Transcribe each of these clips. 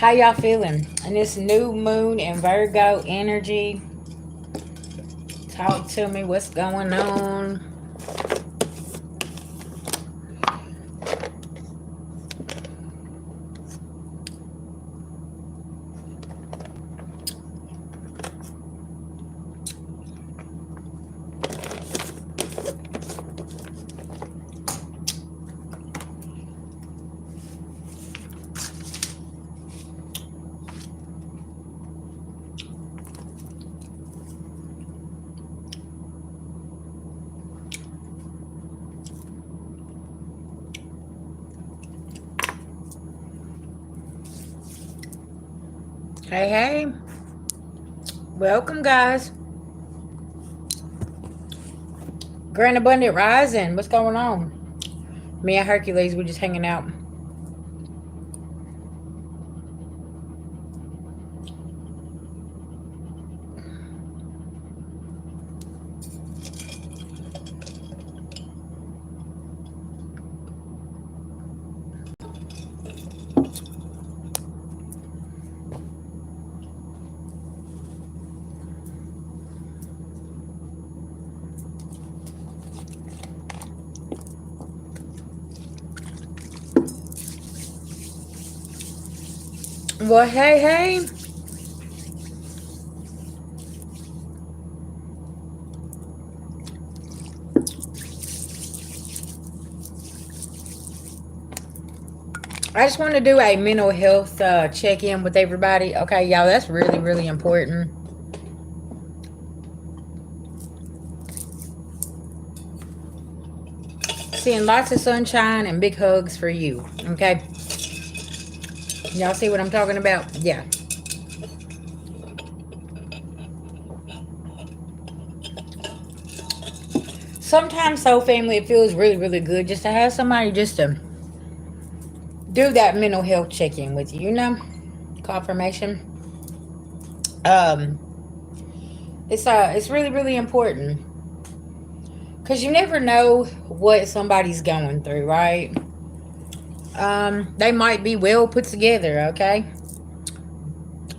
How y'all feeling? And this new moon and Virgo energy. Talk to me. What's going on? Hey, hey. Welcome, guys. Grand Abundant Rising. What's going on? Me and Hercules, we're just hanging out. Well, hey, hey. I just want to do a mental health check-in with everybody. Okay, y'all, that's really, really important. Seeing lots of sunshine and big hugs for you. Okay? Y'all see what I'm talking about? Yeah. Sometimes, so family, it feels really, really good just to have somebody just to do that mental health check-in with you, you know? Confirmation. Um, it's really, really important. Because you never know what somebody's going through, right? They might be well put together, okay?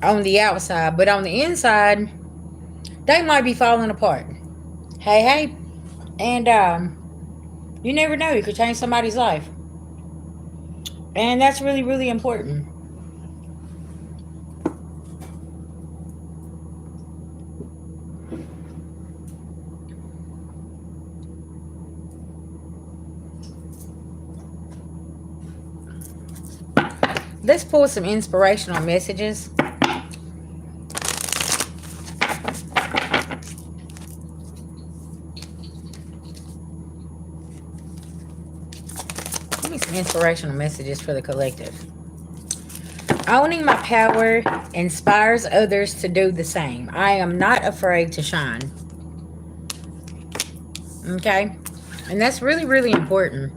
On the outside, but on the inside, they might be falling apart. Hey, hey. And you never know. You could change somebody's life. And that's really, really important. Let's pull some inspirational messages. Give me some inspirational messages for the collective. Owning my power inspires others to do the same. I am not afraid to shine. Okay? And that's really, really important.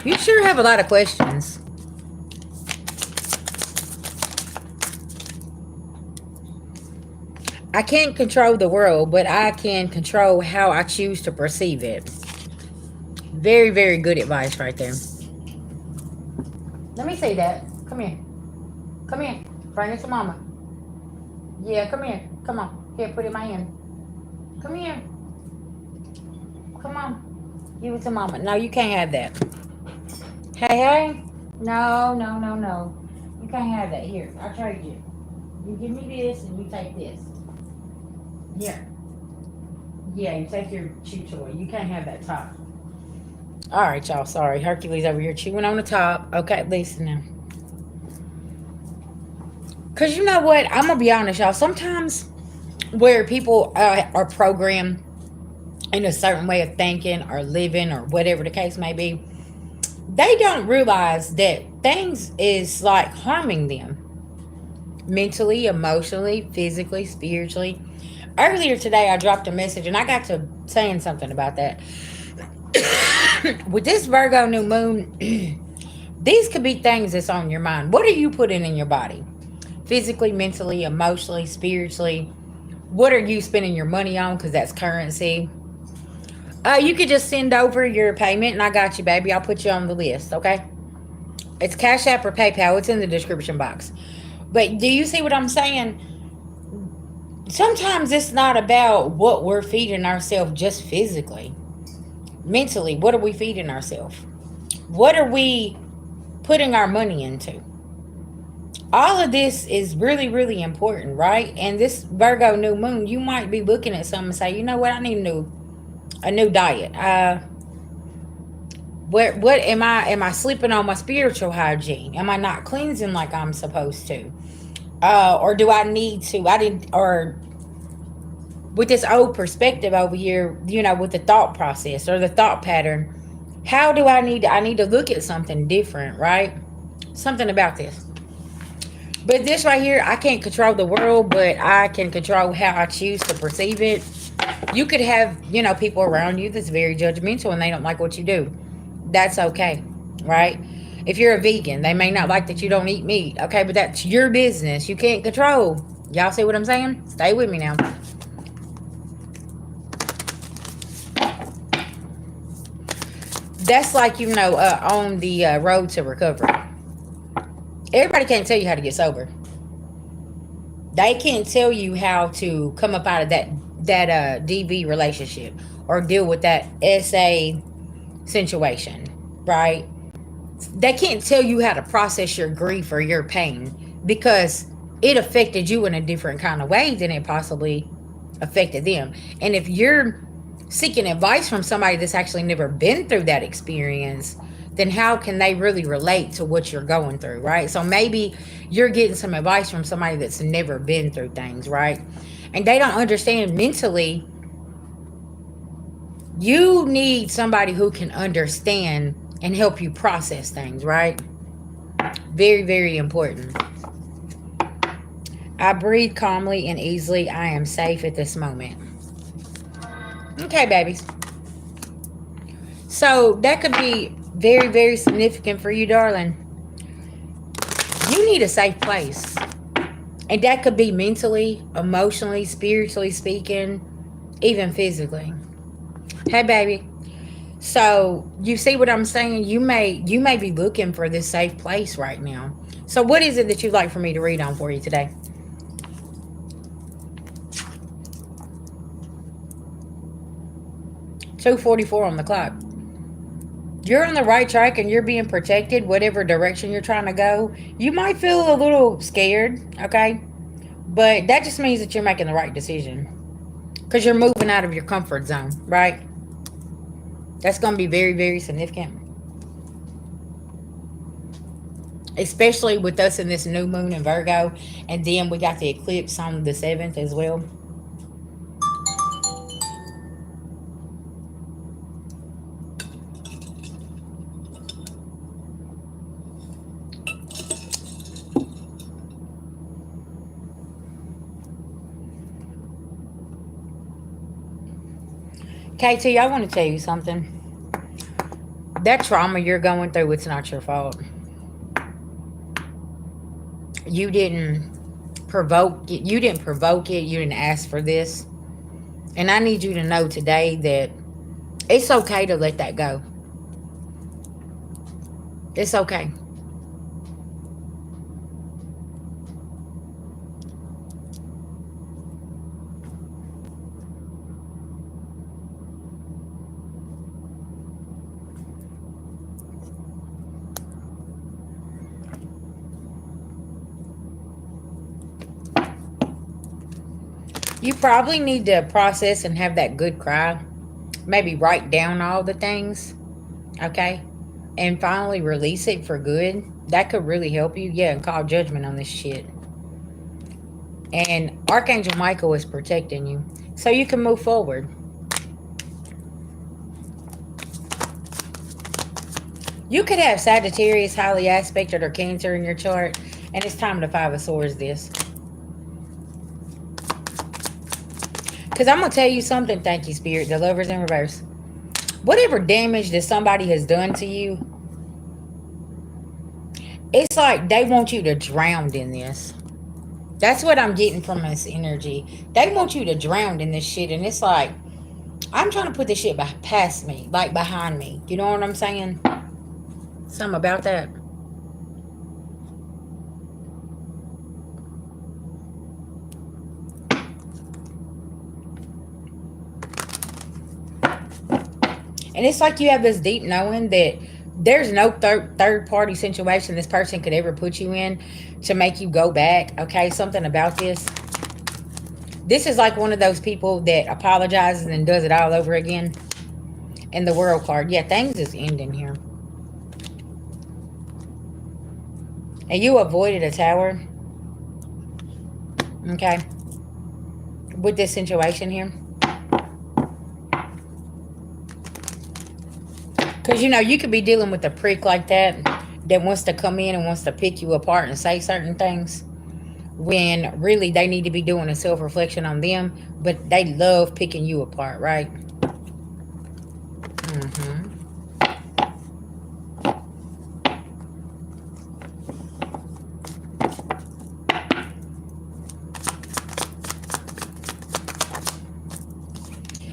You sure have a lot of questions. I can't control the world, but I can control how I choose to perceive it. Very, very good advice right there. Let me say that. Come here. Come here. Bring it to mama. Yeah, come here. Come on. Here, put it in my hand. Come here. Come on. Give it to mama. No, you can't have that. Hey, hey. No, no, no, no. You can't have that. Here, I'll trade you. You give me this and you take this. Here. Yeah, you take your chew toy. You can't have that top. All right, y'all. Sorry. Hercules over here chewing on the top. Okay, listen now. Because you know what? I'm going to be honest, y'all. Sometimes where people are programmed in a certain way of thinking or living or whatever the case may be, they don't realize that things is like harming them mentally, emotionally, physically, spiritually. Earlier today, I dropped a message and I got to saying something about that. With this Virgo new moon, these could be things that's on your mind. What are you putting in your body? Physically, mentally, emotionally, spiritually. What are you spending your money on? Because that's currency. You could just send over your payment and I got you, baby. I'll put you on the list, okay? It's Cash App or PayPal. It's in the description box. But do you see what I'm saying? Sometimes it's not about what we're feeding ourselves just physically. Mentally, what are we feeding ourselves? What are we putting our money into? All of this is really, really important, right? And this Virgo new moon, you might be looking at something and say, you know what, I need a new diet. What am I sleeping on my spiritual hygiene? Am I not cleansing like I'm supposed to? Or do I need to? I didn't or with this old perspective over here, with the thought process or the thought pattern, how do I need to look at something different, right? Something about this. But this right here, I can't control the world, but I can control how I choose to perceive it. You could have, people around you that's very judgmental and they don't like what you do. That's okay, right? If you're a vegan, they may not like that you don't eat meat. Okay, but that's your business. You can't control. Y'all see what I'm saying? Stay with me now. That's like, on the road to recovery. Everybody can't tell you how to get sober. They can't tell you how to come up out of that DV relationship or deal with that SA situation, right? They can't tell you how to process your grief or your pain because it affected you in a different kind of way than it possibly affected them. And if you're seeking advice from somebody that's actually never been through that experience, then how can they really relate to what you're going through, right? So maybe you're getting some advice from somebody that's never been through things, right? And they don't understand mentally. You need somebody who can understand and help you process things, right? Very, very important. I breathe calmly and easily. I am safe at this moment. Okay, babies. So that could be very, very significant for you, darling. You need a safe place. And that could be mentally, emotionally, spiritually speaking, even physically. Hey, baby. So you see what I'm saying? You may be looking for this safe place right now. So what is it that you'd like for me to read on for you today? 2:44 on the clock. You're on the right track and you're being protected, whatever direction you're trying to go. You might feel a little scared, okay? But that just means that you're making the right decision because you're moving out of your comfort zone, right? That's going to be very, very significant. Especially with us in this new moon in Virgo. And then we got the eclipse on the 7th as well. KT, I want to tell you something. That trauma you're going through, it's not your fault. You didn't provoke it. You didn't provoke it. You didn't ask for this. And I need you to know today that it's okay to let that go. It's okay. You probably need to process and have that good cry. Maybe write down all the things, okay? And finally release it for good. That could really help you. Yeah, and call judgment on this shit. And Archangel Michael is protecting you so you can move forward. You could have Sagittarius highly aspected or Cancer in your chart, and it's time to Five of Swords this. Because I'm going to tell you something, thank you, Spirit, the Lovers in reverse. Whatever damage that somebody has done to you, it's like they want you to drown in this. That's what I'm getting from this energy. They want you to drown in this shit, and it's like, I'm trying to put this shit past me, like behind me. You know what I'm saying? Something about that. And it's like you have this deep knowing that there's no third party situation this person could ever put you in to make you go back. Okay, something about this. This is like one of those people that apologizes and does it all over again. And the world card. Yeah, things is ending here. And you avoided a tower. Okay. With this situation here. Because, you know, you could be dealing with a prick like that wants to come in and wants to pick you apart and say certain things when really they need to be doing a self-reflection on them, but they love picking you apart, right? Mm-hmm.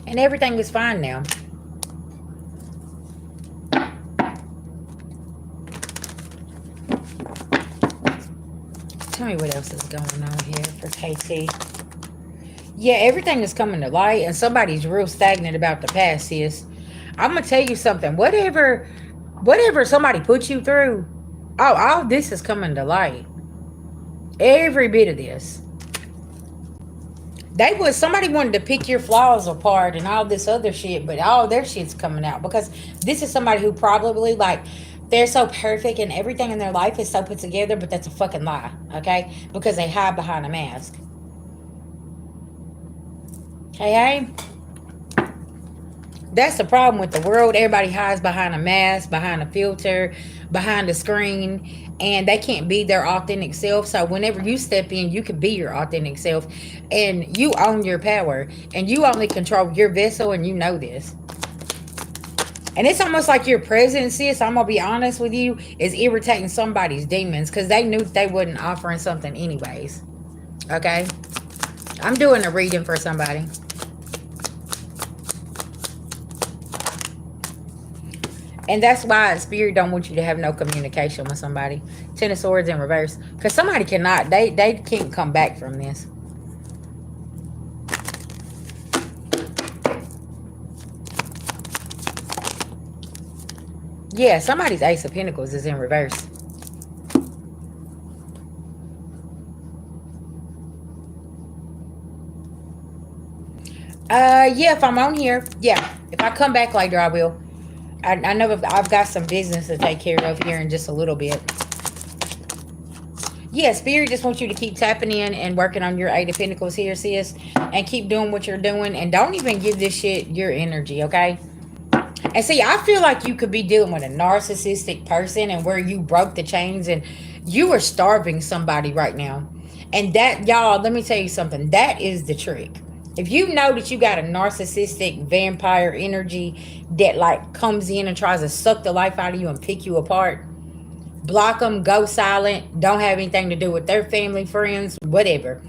And everything is fine now. Tell me what else is going on here for KT. Yeah, everything is coming to light, and somebody's real stagnant about the past, sis. I'm gonna tell you something. Whatever somebody put you through, all this is coming to light. Every bit of this. Somebody wanted to pick your flaws apart and all this other shit, but all their shit's coming out because this is somebody who probably like they're so perfect and everything in their life is so put together, but that's a fucking lie, okay? Because they hide behind a mask. Hey. That's the problem with the world. Everybody hides behind a mask, behind a filter, behind a screen, and they can't be their authentic self. So whenever you step in, you can be your authentic self, and you own your power, and you only control your vessel, and you know this. And it's almost like your presence, sis, I'm going to be honest with you, is irritating somebody's demons because they knew they wasn't offering something anyways. Okay? I'm doing a reading for somebody. And that's why Spirit don't want you to have no communication with somebody. Ten of Swords in reverse. Because somebody cannot, they can't come back from this. Yeah, somebody's Ace of Pentacles is in reverse. Yeah, if I'm on here, yeah. If I come back later, I will. I know I've got some business to take care of here in just a little bit. Yeah, Spirit just wants you to keep tapping in and working on your Eight of Pentacles here, sis. And keep doing what you're doing. And don't even give this shit your energy, okay? And see, I feel like you could be dealing with a narcissistic person and where you broke the chains and you are starving somebody right now. And that, y'all, let me tell you something. That is the trick. If you know that you got a narcissistic vampire energy that like comes in and tries to suck the life out of you and pick you apart, block them, go silent, don't have anything to do with their family, friends, whatever.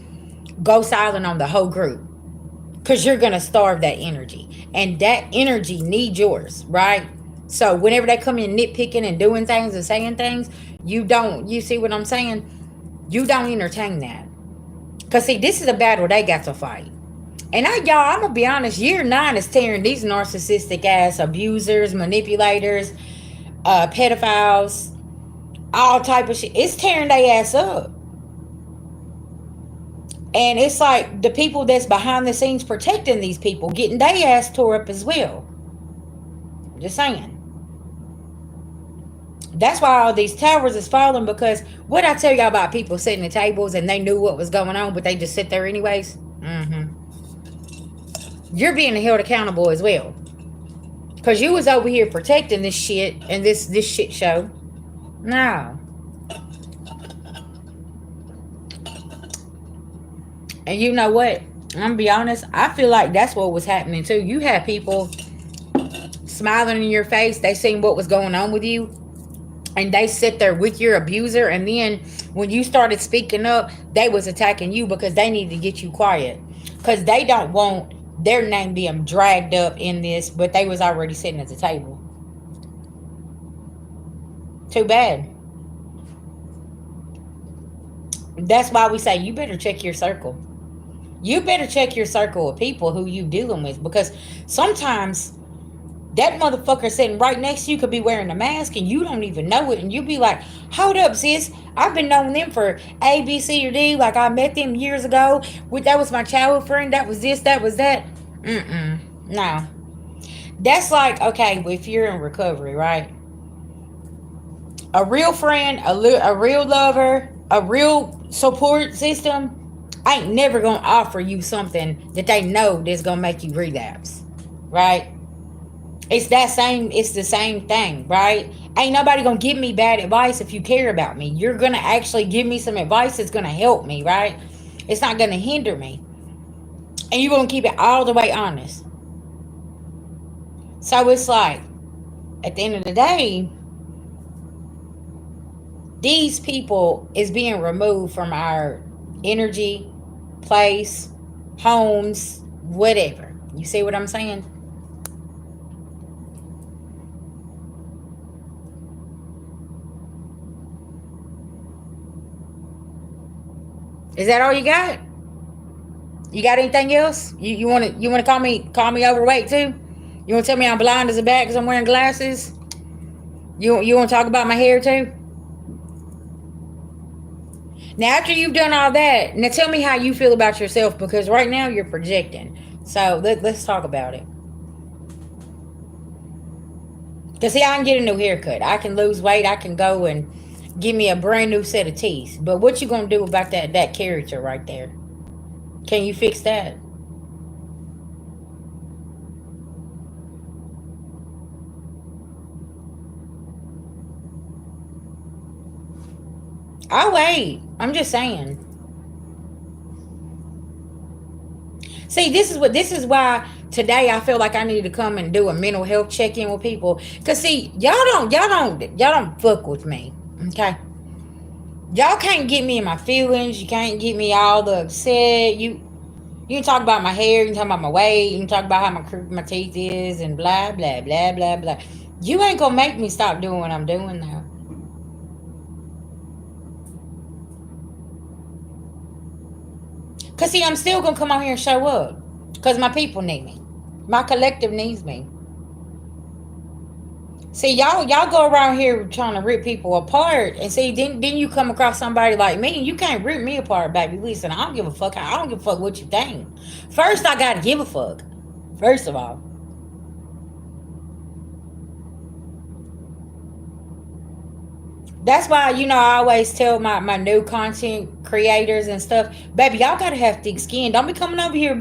Go silent on the whole group because you're going to starve that energy. And that energy needs yours, right? So whenever they come in nitpicking and doing things and saying things, you see what I'm saying? You don't entertain that. Because see, this is a battle they got to fight. And y'all, I'm going to be honest, year 9 is tearing these narcissistic ass abusers, manipulators, pedophiles, all type of shit. It's tearing their ass up. And it's like the people that's behind the scenes protecting these people getting their ass tore up as well. Just saying. That's why all these towers is falling, because what I tell y'all about people sitting at tables and they knew what was going on, but they just sit there anyways. You're being held accountable as well. Because you was over here protecting this shit and this shit show. No. And you know what? I'm going to be honest. I feel like that's what was happening too. You had people smiling in your face. They seen what was going on with you. And they sit there with your abuser. And then when you started speaking up, they was attacking you because they needed to get you quiet. Because they don't want their name being dragged up in this, but they was already sitting at the table. Too bad. That's why we say you better check your circle. You better check your circle of people who you dealing with, because sometimes that motherfucker sitting right next to you could be wearing a mask and you don't even know it, and you be like, hold up, sis, I've been knowing them for A, B, C, or D. Like, I met them years ago. That was my childhood friend. That was this, that was that. Mm-mm. No. That's like, okay, if you're in recovery, right? A real friend, a real lover, a real support system ain't never gonna offer you something that they know that's gonna make you relapse, right? It's the same thing, right? Ain't nobody gonna give me bad advice if you care about me. You're gonna actually give me some advice that's gonna help me, right? It's not gonna hinder me. And you're gonna keep it all the way honest. So it's like, at the end of the day, these people is being removed from our energy, place, homes, whatever. You see what I'm saying? Is that all you got? You got anything else? You wanna call me overweight too? You wanna tell me I'm blind as a bat because I'm wearing glasses? You wanna talk about my hair too? Now after you've done all that, now tell me how you feel about yourself, because right now you're projecting. So let's talk about it. Cause see, I can get a new haircut. I can lose weight. I can go and give me a brand new set of teeth. But what you gonna do about that character right there? Can you fix that? I'll wait. I'm just saying. See, this is why today I feel like I need to come and do a mental health check in with people. Cause see, y'all don't fuck with me. Okay. Y'all can't get me in my feelings. You can't get me all the upset. You can talk about my hair, you can talk about my weight, you can talk about how my teeth is, and blah blah blah blah blah. You ain't gonna make me stop doing what I'm doing now. Cause see, I'm still gonna come out here and show up. Cause my people need me. My collective needs me. See, y'all go around here trying to rip people apart, and see, then you come across somebody like me, and you can't rip me apart, baby. Listen, I don't give a fuck. I don't give a fuck what you think. First, I gotta give a fuck. First of all. That's why, I always tell my new content creators and stuff, baby, y'all gotta have thick skin. Don't be coming over here and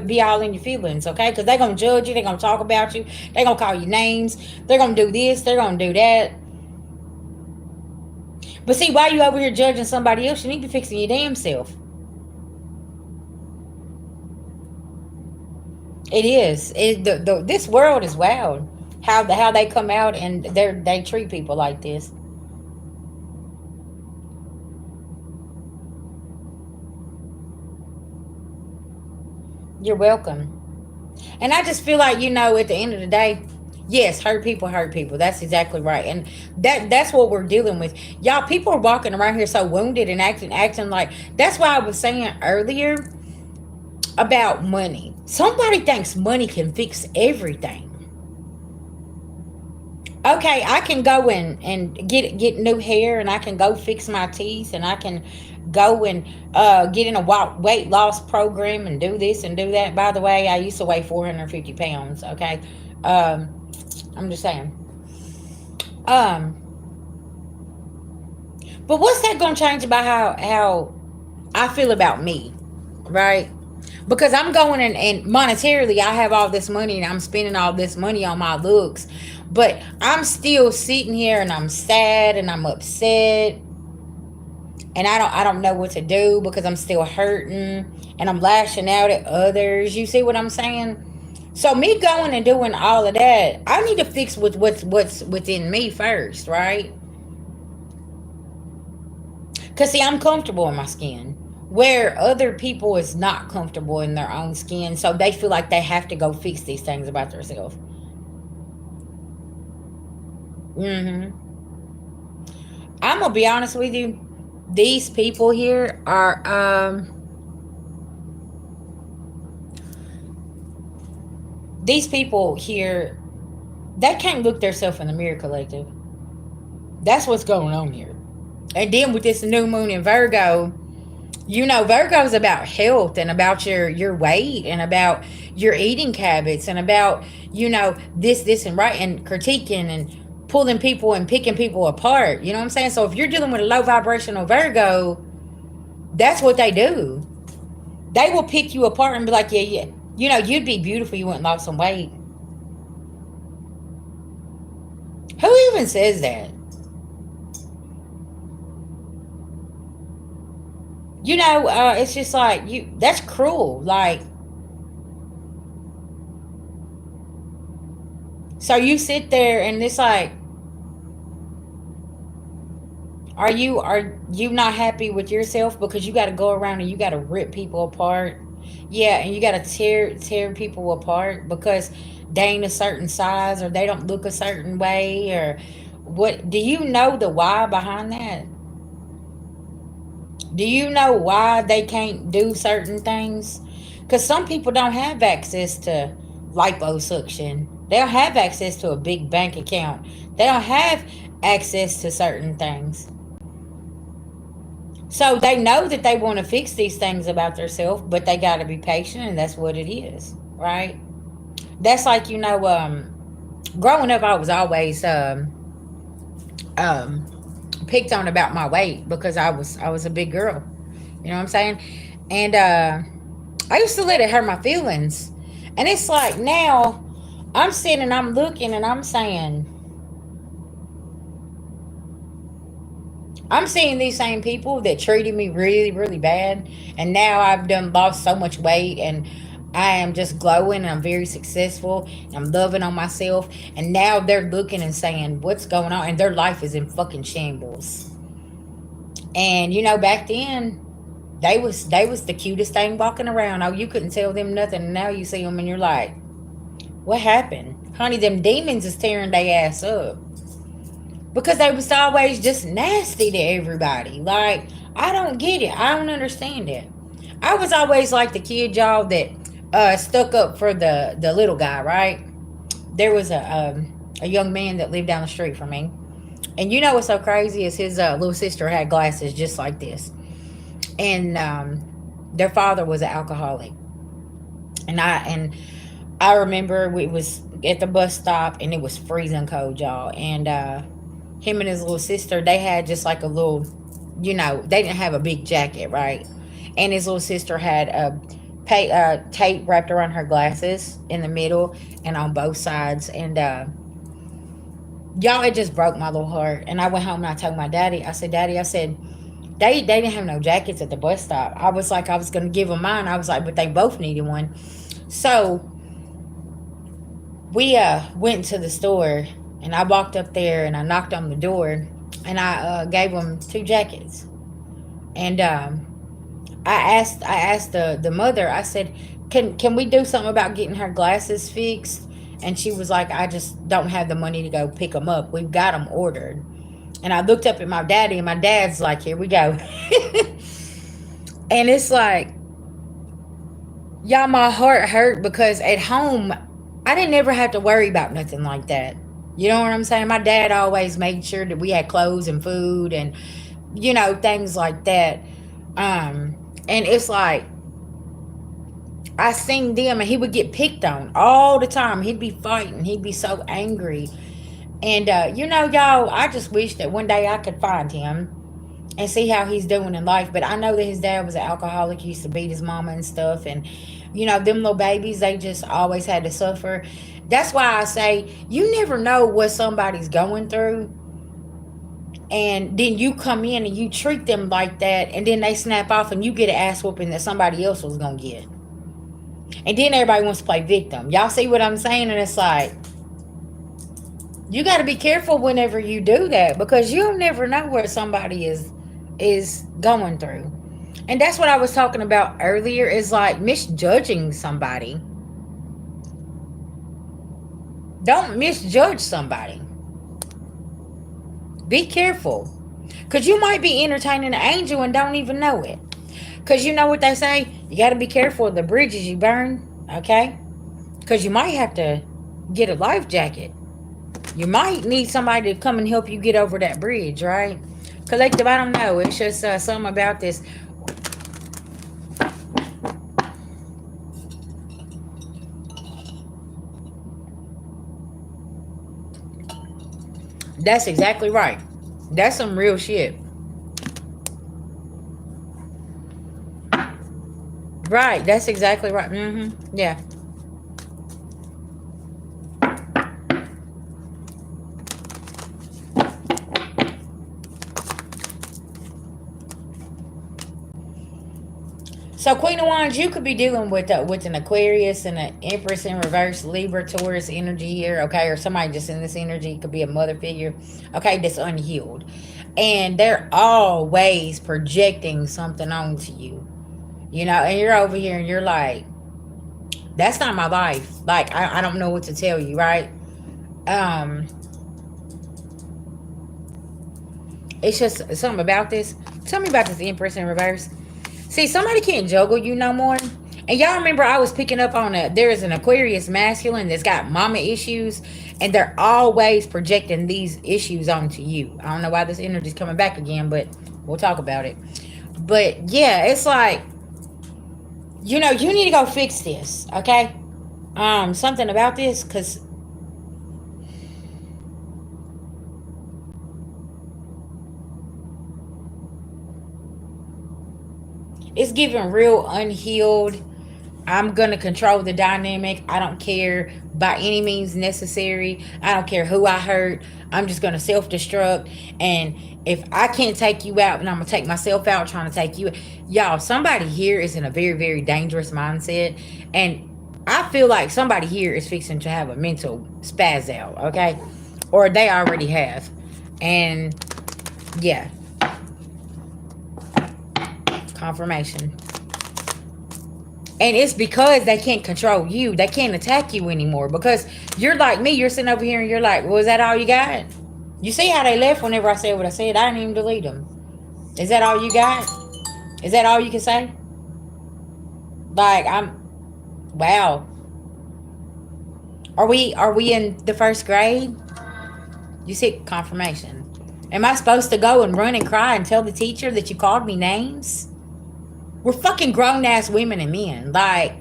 be all in your feelings, okay? Because they gonna judge you, they gonna talk about you, they gonna call you names, they're gonna do this, they're gonna do that. But see, why you over here judging somebody else? You need to be fixing your damn self. It is. This world is wild. How they come out and they treat people like this. You're welcome. And I just feel like, at the end of the day, yes, hurt people. That's exactly right. And that's what we're dealing with. Y'all, people are walking around here so wounded and acting like, that's why I was saying earlier about money. Somebody thinks money can fix everything. Okay, I can go and get new hair, and I can go fix my teeth, and I can go and get in a weight loss program and do this and do that. By the way, I used to weigh 450 pounds. Okay, um, I'm just saying. Um, but what's that gonna change about how I feel about me, right? Because I'm going and monetarily, I have all this money and I'm spending all this money on my looks, but I'm still sitting here and I'm sad and I'm upset, and I don't know what to do because I'm still hurting, and I'm lashing out at others. You see what I'm saying? So me going and doing all of that, I need to fix with what's within me first, right? Cause see, I'm comfortable in my skin. where other people is not comfortable in their own skin, so they feel like they have to go fix these things about themselves. Hmm. I'm gonna be honest with you. These people here are these people here, they can't look themselves in the mirror, collective. That's what's going on here. And then with this new moon in Virgo, Virgo is about health and about your weight and about your eating habits and about this and right, and critiquing and pulling people and picking people apart. You know what I'm saying? So if you're dealing with a low vibrational Virgo, that's what they do. They will pick you apart and be like, yeah, yeah, you'd be beautiful, you wouldn't lost some weight. Who even says that? It's just like, that's cruel. Like, so you sit there and it's like, are you not happy with yourself because you got to go around and you got to rip people apart? Yeah, and you got to tear people apart because they ain't a certain size or they don't look a certain way, or what? Do you know the why behind that? Do you know why they can't do certain things? Because some people don't have access to liposuction. They don't have access to a big bank account. They don't have access to certain things. So they know that they want to fix these things about themselves, but they got to be patient, and that's what it is, right? That's like, growing up, I was always um, picked on about my weight because I was a big girl. You know what I'm saying? And I used to let it hurt my feelings. And it's like now I'm sitting and I'm looking and I'm saying, I'm seeing these same people that treated me really, really bad, and now I've done lost so much weight, and I am just glowing, and I'm very successful, and I'm loving on myself, and now they're looking and saying, "What's going on?" And their life is in fucking shambles. And back then, they was the cutest thing walking around. Oh, you couldn't tell them nothing. And now you see them, and you're like, "What happened, honey? Them demons is tearing their ass up." Because they was always just nasty to everybody. Like, I don't get it. I don't understand it. I was always like the kid, y'all, that stuck up for the little guy, right? There was a young man that lived down the street from me. And you know what's so crazy is his little sister had glasses just like this. And their father was an alcoholic. And I remember we was at the bus stop and it was freezing cold, y'all. And him and his little sister, they had just like a little, they didn't have a big jacket, right? And his little sister had tape wrapped around her glasses in the middle and on both sides. And y'all, it just broke my little heart. And I went home and I told my daddy, I said, Daddy, I said, they didn't have no jackets at the bus stop. I was like, I was going to give them mine. I was like, but they both needed one. So we went to the store, and I walked up there and I knocked on the door, and I gave them two jackets. And I asked the mother. I said, can we do something about getting her glasses fixed? And she was like, I just don't have the money to go pick them up. We've got them ordered. And I looked up at my daddy, and my dad's like, here we go. And it's like, y'all, my heart hurt because at home, I didn't ever have to worry about nothing like that. You know what I'm saying? My dad always made sure that we had clothes and food and, things like that. And it's like, I seen them and he would get picked on all the time. He'd be fighting. He'd be so angry. And, y'all, I just wish that one day I could find him and see how he's doing in life. But I know that his dad was an alcoholic. He used to beat his mama and stuff. And, them little babies, they just always had to suffer. That's why I say you never know what somebody's going through. And then you come in and you treat them like that. And then they snap off and you get an ass whooping that somebody else was going to get. And then everybody wants to play victim. Y'all see what I'm saying? And it's like, you got to be careful whenever you do that because you'll never know what somebody is going through. And that's what I was talking about earlier, is like misjudging somebody. Don't misjudge somebody. Be careful. Because you might be entertaining an angel and don't even know it. Because you know what they say? You got to be careful of the bridges you burn. Okay? Because you might have to get a life jacket. You might need somebody to come and help you get over that bridge, right? Collective, I don't know. It's just something about this. That's exactly right. That's some real shit. Right. That's exactly right. Yeah. So, Queen of Wands, you could be dealing with an Aquarius and an Empress in reverse, Libra, Taurus energy here, okay, or somebody just in this energy. It could be a mother figure, okay, that's unhealed, and they're always projecting something onto you, and you're over here and you're like, that's not my life. Like, I don't know what to tell you, right? Um, it's just something about this. Tell me about this Empress in reverse. See, somebody can't juggle you no more. And y'all remember I was picking up on there is an Aquarius masculine that's got mama issues, and they're always projecting these issues onto you. I don't know why this energy's coming back again, but we'll talk about it. But yeah, it's like, you need to go fix this, okay? Something about this, because it's giving real unhealed. I'm going to control the dynamic. I don't care by any means necessary. I don't care who I hurt. I'm just going to self destruct. And if I can't take you out, then I'm going to take myself out trying to take you. Y'all, somebody here is in a very, very dangerous mindset. And I feel like somebody here is fixing to have a mental spaz out, okay? Or they already have. And yeah, confirmation. And it's because they can't control you. They can't attack you anymore. Because you're like me. You're sitting over here and you're like, well, is that all you got? You see how they left whenever I said what I said? I didn't even delete them. Is that all you got? Is that all you can say? Like, wow. Are we in the first grade? You see, confirmation. Am I supposed to go and run and cry and tell the teacher that you called me names? We're fucking grown ass women and men. Like,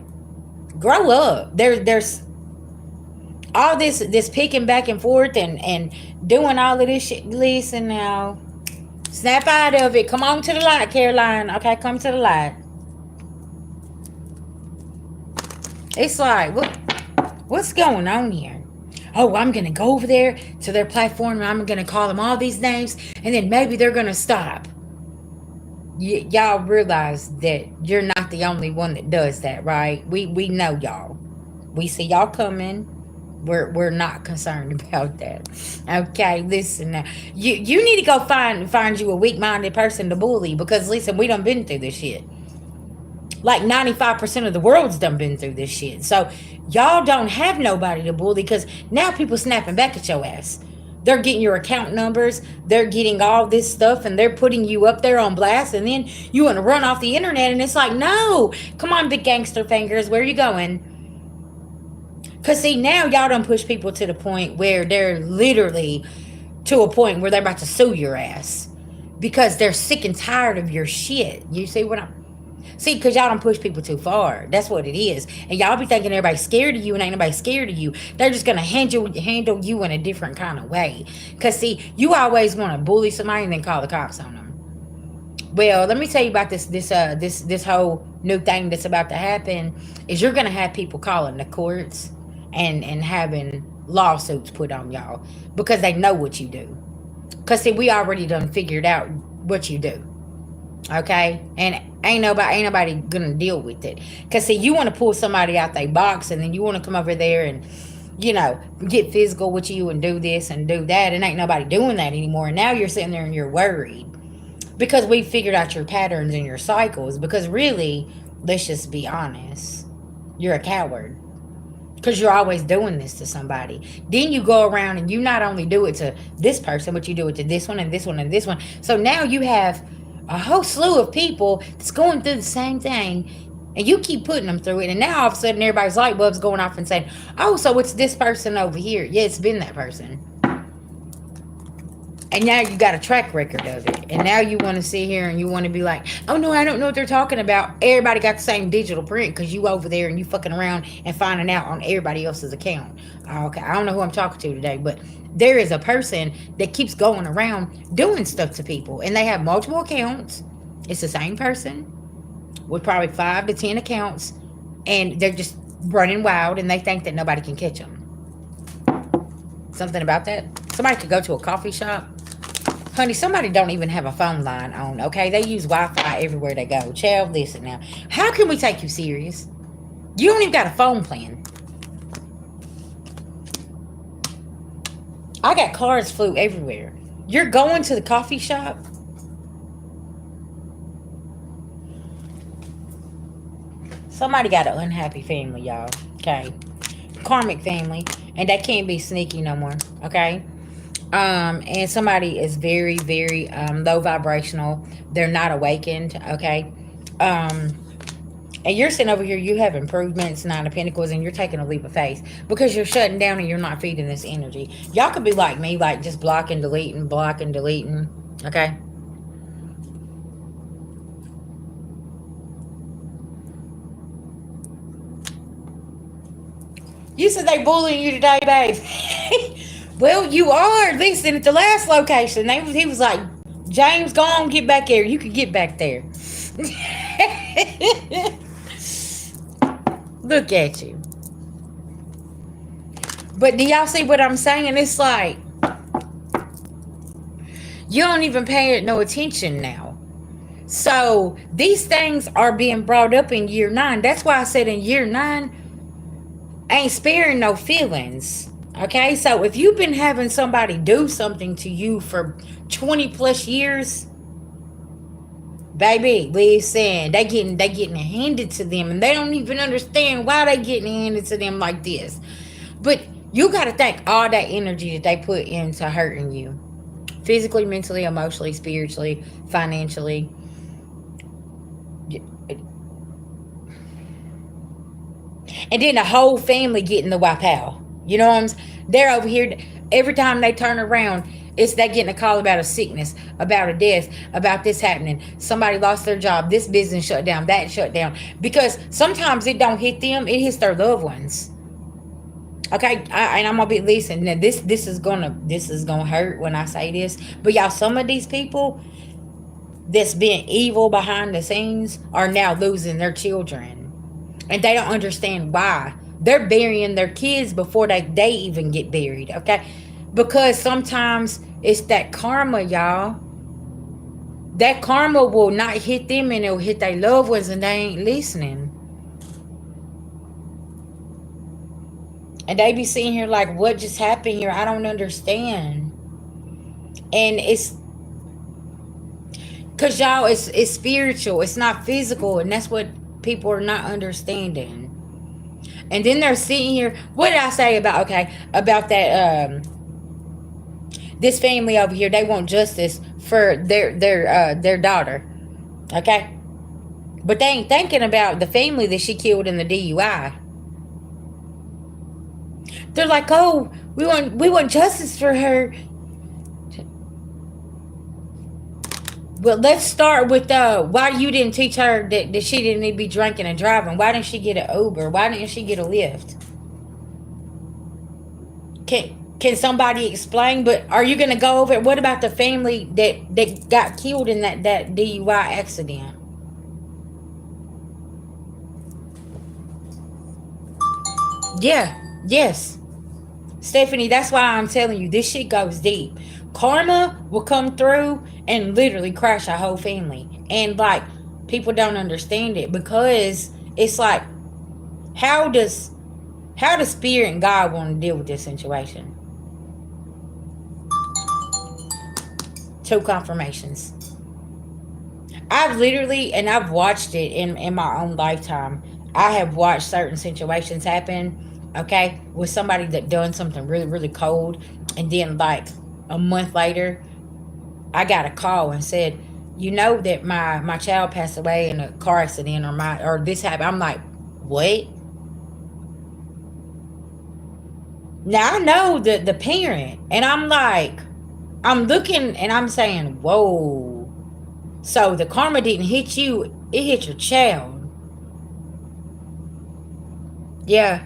grow up. There's all this picking back and forth and doing all of this shit. Listen now, snap out of it. Come on to the light, Caroline. Okay, come to the light. It's like, what's going on here? Oh, I'm gonna go over there to their platform and I'm gonna call them all these names, and then maybe they're gonna stop. Y'all realize that you're not the only one that does that, right? We know y'all. We see y'all coming. We're not concerned about that. Okay, listen now. You need to go find you a weak minded person to bully, because listen, we done been through this shit. Like 95% of the world's done been through this shit. So y'all don't have nobody to bully, because now people snapping back at your ass. They're getting your account numbers. They're getting all this stuff, and they're putting you up there on blast. And then you want to run off the internet, and it's like, no, come on, big gangster fingers, where are you going? Because see, now y'all done push people to the point where they're literally to a point where they're about to sue your ass because they're sick and tired of your shit. You see what I'm... See, because y'all don't push people too far. That's what it is. And y'all be thinking everybody's scared of you, and ain't nobody scared of you. They're just going to handle you in a different kind of way. Because, see, you always want to bully somebody and then call the cops on them. Well, let me tell you about this whole new thing that's about to happen. Is you're going to have people calling the courts and having lawsuits put on y'all because they know what you do. Because, see, we already done figured out what you do. Okay, and ain't nobody gonna deal with it. Because see, you want to pull somebody out their box, and then you want to come over there and get physical with you and do this and do that, and ain't nobody doing that anymore. And now you're sitting there and you're worried. Because we figured out your patterns and your cycles. Because really, let's just be honest, you're a coward. Because you're always doing this to somebody. Then you go around and you not only do it to this person, but you do it to this one and this one and this one. So now you have a whole slew of people that's going through the same thing, and you keep putting them through it. And now all of a sudden everybody's light bulbs going off and saying, oh, so it's this person over here. Yeah, it's been that person. And now you got a track record of it. And now you want to sit here and you want to be like, oh no, I don't know what they're talking about. Everybody got the same digital print because you over there and you fucking around and finding out on everybody else's account. Okay, I don't know who I'm talking to today, but there is a person that keeps going around doing stuff to people. And they have multiple accounts. It's the same person with probably 5 to 10 accounts. And they're just running wild and they think that nobody can catch them. Something about that. Somebody could go to a coffee shop. Honey, somebody don't even have a phone line on, okay? They use Wi-Fi everywhere they go. Child, listen now. How can we take you serious? You don't even got a phone plan. I got cars flew everywhere. You're going to the coffee shop? Somebody got an unhappy family, y'all. Okay? Karmic family. And they can't be sneaky no more. Okay? And somebody is very, very low vibrational. They're not awakened. Okay? And you're sitting over here, you have improvements, 9 of Pentacles, and you're taking a leap of faith because you're shutting down and you're not feeding this energy. Y'all could be like me, like just blocking, deleting, blocking, deleting. Okay? You said they bullying you today, babe. Well, you are. Listen, at the last location, he was like, James, go on, get back there. You can get back there. Look at you. But do y'all see what I'm saying? It's like, you don't even pay it no attention now. So these things are being brought up in year 9. That's why I said in year 9, ain't sparing no feelings. Okay, so if you've been having somebody do something to you for 20 plus years, baby, listen, they getting it handed to them, and they don't even understand why they getting handed to them like this. But you got to think all that energy that they put into hurting you, physically, mentally, emotionally, spiritually, financially. And then the whole family getting the wipe out. You know what I'm saying? They're over here. Every time they turn around, it's they getting a call about a sickness, about a death, about this happening. Somebody lost their job. This business shut down. That shut down. Because sometimes it don't hit them. It hits their loved ones. Okay, and I'm gonna be listen. Now this is gonna hurt when I say this. But y'all, some of these people that's being evil behind the scenes are now losing their children. And they don't understand why. They're burying their kids before they even get buried, okay? Because sometimes it's that karma, y'all. That karma will not hit them and it'll hit their loved ones and they ain't listening. And they be sitting here like, what just happened here? I don't understand. And it's... because, y'all, it's spiritual. It's not physical. And that's what people are not understanding. And then they're sitting here. What did I say about that this family over here? They want justice for their daughter. Okay? But they ain't thinking about the family that she killed in the DUI. They're like, oh, we want justice for her. Well, let's start with why you didn't teach her that she didn't need to be drinking and driving. Why didn't she get an Uber? Why didn't she get a Lyft? Can somebody explain? But are you going to go over it? What about the family that got killed in that DUI accident? Yeah, yes. Stephanie, that's why I'm telling you, this shit goes deep. Karma will come through and literally crash a whole family. And like, people don't understand it because it's like, how does Spirit and God want to deal with this situation? 2 confirmations. I've literally, and I've watched it in my own lifetime. I have watched certain situations happen, okay, with somebody that done something really, really cold, and then like a month later, I got a call and said, you know that my child passed away in a car accident, or this happened. I'm like, what? Now I know the parent, and I'm like, I'm looking and I'm saying, whoa. So the karma didn't hit you, it hit your child. Yeah.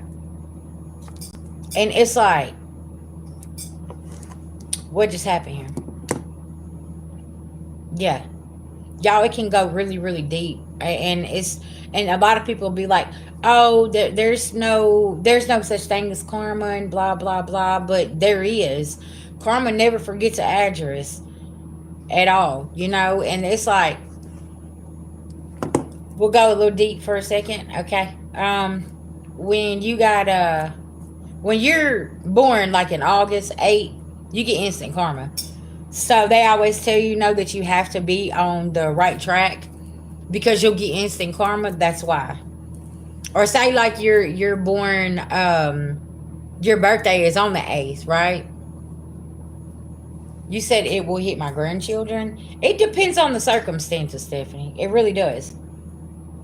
And it's like, what just happened here? Yeah. Y'all, it can go really, really deep. And and a lot of people be like, oh, there's no such thing as karma and blah blah blah, but there is. Karma never forgets an address at all, and it's like, we'll go a little deep for a second, okay? When you got when you're born like in August 8th, you get instant karma. So they always tell you, that you have to be on the right track because you'll get instant karma. That's why. Or say like you're born, your birthday is on the 8th, right? You said it will hit my grandchildren. It depends on the circumstances, Stephanie. It really does.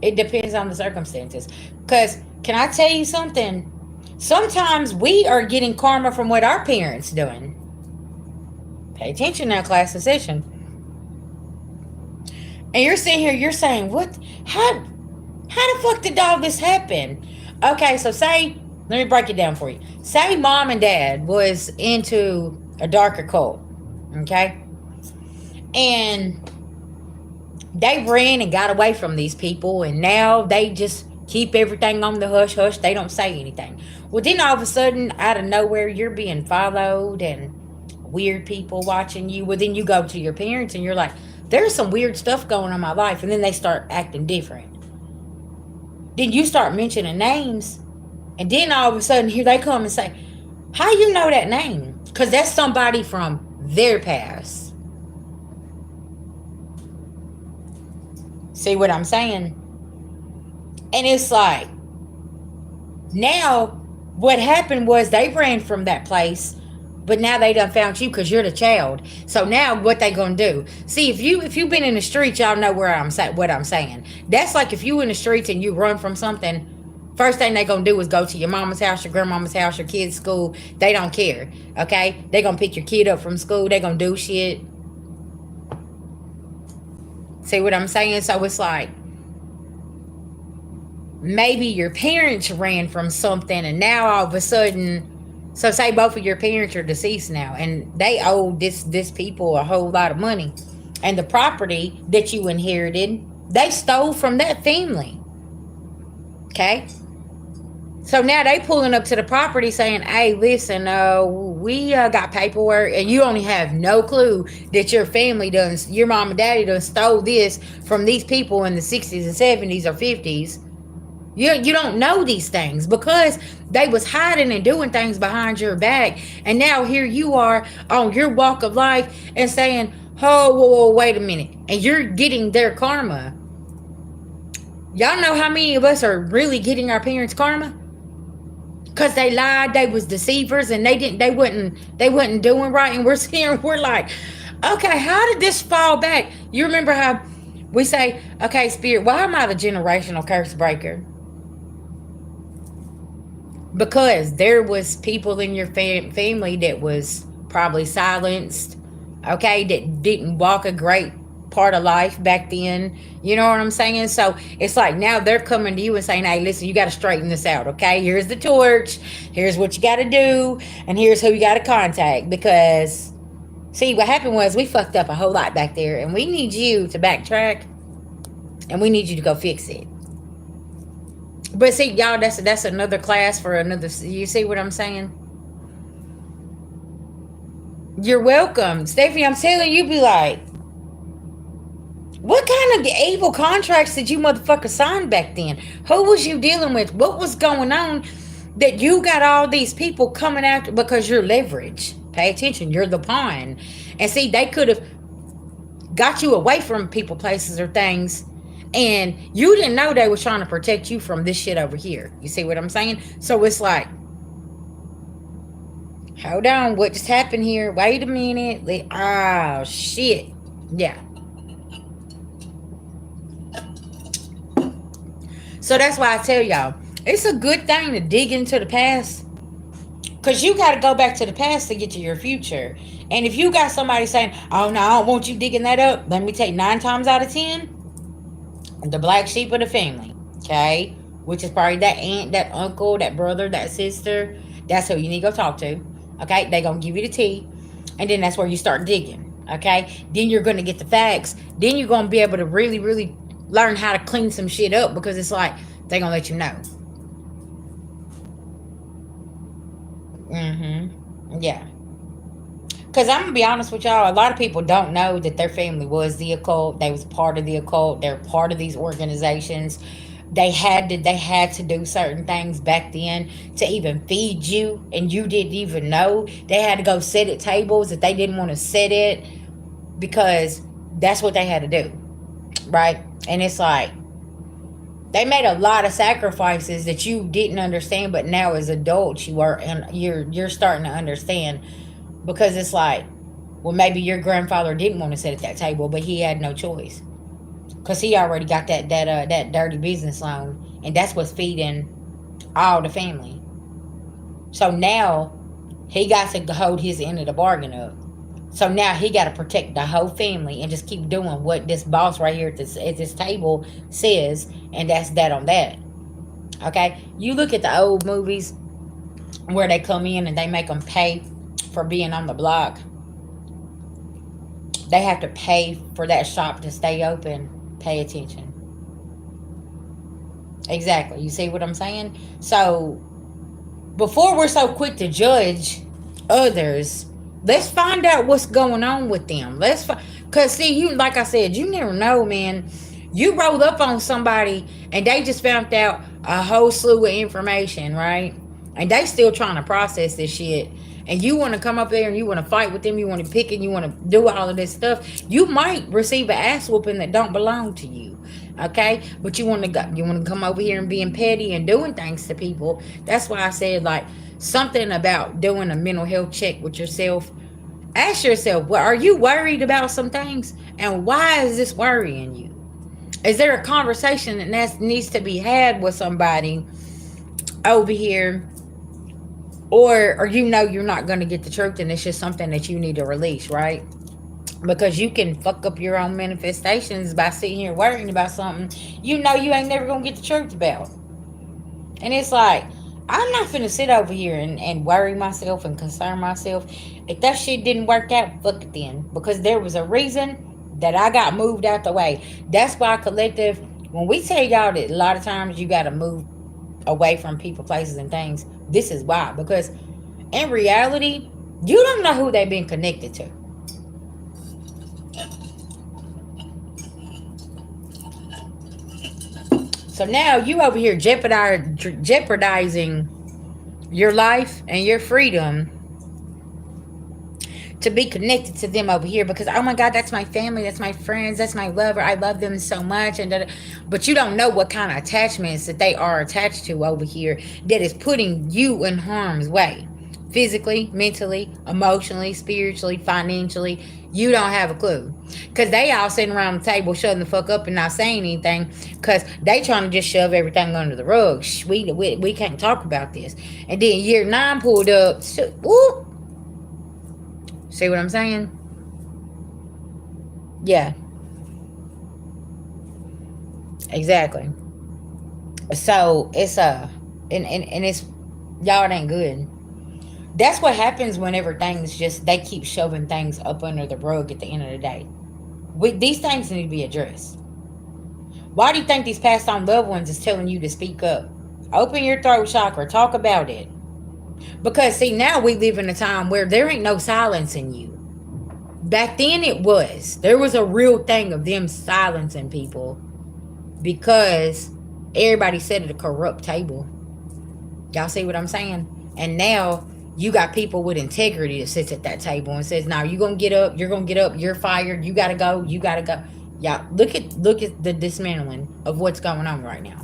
It depends on the circumstances. Because can I tell you something? Sometimes we are getting karma from what our parents doing. Pay attention now, class of session. And you're sitting here, you're saying, what? How the fuck did all this happen? Okay, so let me break it down for you. Say mom and dad was into a darker cult, okay? And they ran and got away from these people, and now they just keep everything on the hush hush. They don't say anything. Well, then all of a sudden, out of nowhere, you're being followed and weird people watching you. Well, then you go to your parents and you're like, there's some weird stuff going on in my life. And then they start acting different. Then you start mentioning names. And then all of a sudden, here they come and say, how you know that name? Because that's somebody from their past. See what I'm saying? And it's like, now what happened was they ran from that place, but now they done found you because you're the child. So now what they gonna do? See, if you've been in the streets, y'all know what I'm saying. That's like if you in the streets and you run from something, first thing they gonna do is go to your mama's house, your grandmama's house, your kid's school. They don't care. Okay? They gonna pick your kid up from school. They gonna do shit. See what I'm saying? So it's like, maybe your parents ran from something and now all of a sudden, so say both of your parents are deceased now and they owe this people a whole lot of money, and the property that you inherited, they stole from that family. Okay? So now they pulling up to the property saying, hey, listen, we got paperwork, and you only have no clue that your mom and daddy done stole this from these people in the 60s and 70s or 50s. You don't know these things because they was hiding and doing things behind your back. And now here you are on your walk of life and saying, oh, whoa, wait a minute. And you're getting their karma. Y'all know how many of us are really getting our parents' karma? Because they lied, they was deceivers, and they wasn't doing right. And we're sitting, we're like, okay, how did this fall back? You remember how we say, okay, Spirit, why am I the generational curse breaker? Because there was people in your family that was probably silenced, okay, that didn't walk a great part of life back then. You know what I'm saying? So it's like now they're coming to you and saying, hey, listen, you got to straighten this out, okay? Here's the torch. Here's what you got to do. And here's who you got to contact. Because, see, what happened was we fucked up a whole lot back there. And we need you to backtrack. And we need you to go fix it. But see, y'all, that's another class for another. You see what I'm saying? You're welcome. Stephanie, I'm telling you, be like, what kind of evil contracts did you motherfucker sign back then? Who was you dealing with? What was going on that you got all these people coming after because you're leverage? Pay attention. You're the pawn. And see, they could have got you away from people, places, or things, and you didn't know they was trying to protect you from this shit over here. You see what I'm saying? So it's like, hold on, what just happened here? Wait a minute. Oh shit. Yeah. So that's why I tell y'all, it's a good thing to dig into the past, because you got to go back to the past to get to your future. And if you got somebody saying, oh no, I don't want you digging that up, let me take 9 times out of 10, the black sheep of the family, okay? Which is probably that aunt, that uncle, that brother, that sister. That's who you need to go talk to, okay? They going to give you the tea. And then that's where you start digging, okay? Then you're going to get the facts. Then you're going to be able to really, really learn how to clean some shit up, because it's like, they going to let you know. Yeah. Because I'm going to be honest with y'all, a lot of people don't know that their family was the occult. They was part of the occult. They're part of these organizations. They had to do certain things back then to even feed you, and you didn't even know. They had to go sit at tables that they didn't want to sit at, because that's what they had to do, right? And it's like, they made a lot of sacrifices that you didn't understand, but now as adults you are, and you're starting to understand, because it's like, well, maybe your grandfather didn't want to sit at that table, but he had no choice, because he already got that dirty business loan, and that's what's feeding all the family. So now he got to hold his end of the bargain up. So now he got to protect the whole family and just keep doing what this boss right here at this table says, and that's that on that. Okay, you look at the old movies where they come in and they make them pay for being on the block. They have to pay for that shop to stay open. Pay attention. Exactly. You see what I'm saying? So before we're so quick to judge others, let's find out what's going on with them. Cause see, you, like I said, you never know, man. You roll up on somebody and they just found out a whole slew of information, right? And they still trying to process this shit. And you want to come up there and you want to fight with them, you want to pick it, you want to do all of this stuff. You might receive an ass whooping that don't belong to you. Okay, but you want to come over here and being petty and doing things to people. That's why I said, like, something about doing a mental health check with yourself. Ask yourself, well, are you worried about some things, and why is this worrying you? Is there a conversation that needs to be had with somebody over here, or you're not going to get the truth, and it's just something that you need to release, right? Because you can fuck up your own manifestations by sitting here worrying about something you ain't never gonna get the truth about. And it's like, I'm not finna sit over here and worry myself and concern myself. If that shit didn't work out, fuck it then. Because there was a reason that I got moved out the way. That's why collective, when we tell y'all that a lot of times you gotta move away from people, places, and things, this is why. Because in reality, you don't know who they've been connected to. So now you over here jeopardizing your life and your freedom to be connected to them over here, because, oh my God, that's my family, that's my friends, that's my lover, I love them so much. But you don't know what kind of attachments that they are attached to over here that is putting you in harm's way. Physically, mentally, emotionally, spiritually, financially. You don't have a clue. Because they all sitting around the table shutting the fuck up and not saying anything, because they trying to just shove everything under the rug. We can't talk about this. And then year 9 pulled up. Whoop. See what I'm saying? Yeah. Exactly. So it's and it's, y'all, it ain't good. That's what happens whenever things they keep shoving things up under the rug at the end of the day. These things need to be addressed. Why do you think these passed on loved ones is telling you to speak up? Open your throat chakra. Talk about it. Because, see, now we live in a time where there ain't no silencing you. Back then it was. There was a real thing of them silencing people because everybody sat at a corrupt table. Y'all see what I'm saying? And now You got people with integrity that sits at that table and says, "Now you're gonna get up. You're gonna get up. You're fired. You gotta go. You gotta go." Yeah, look at the dismantling of what's going on right now.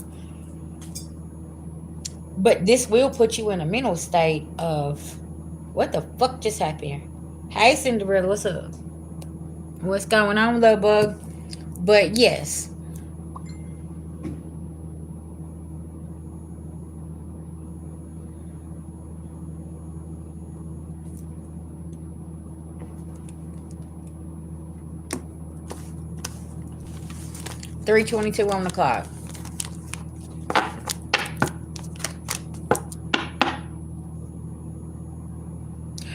But this will put you in a mental state of, what the fuck just happened? Hey, Cinderella, what's up? What's going on, little bug? But yes, 3:22 on the clock.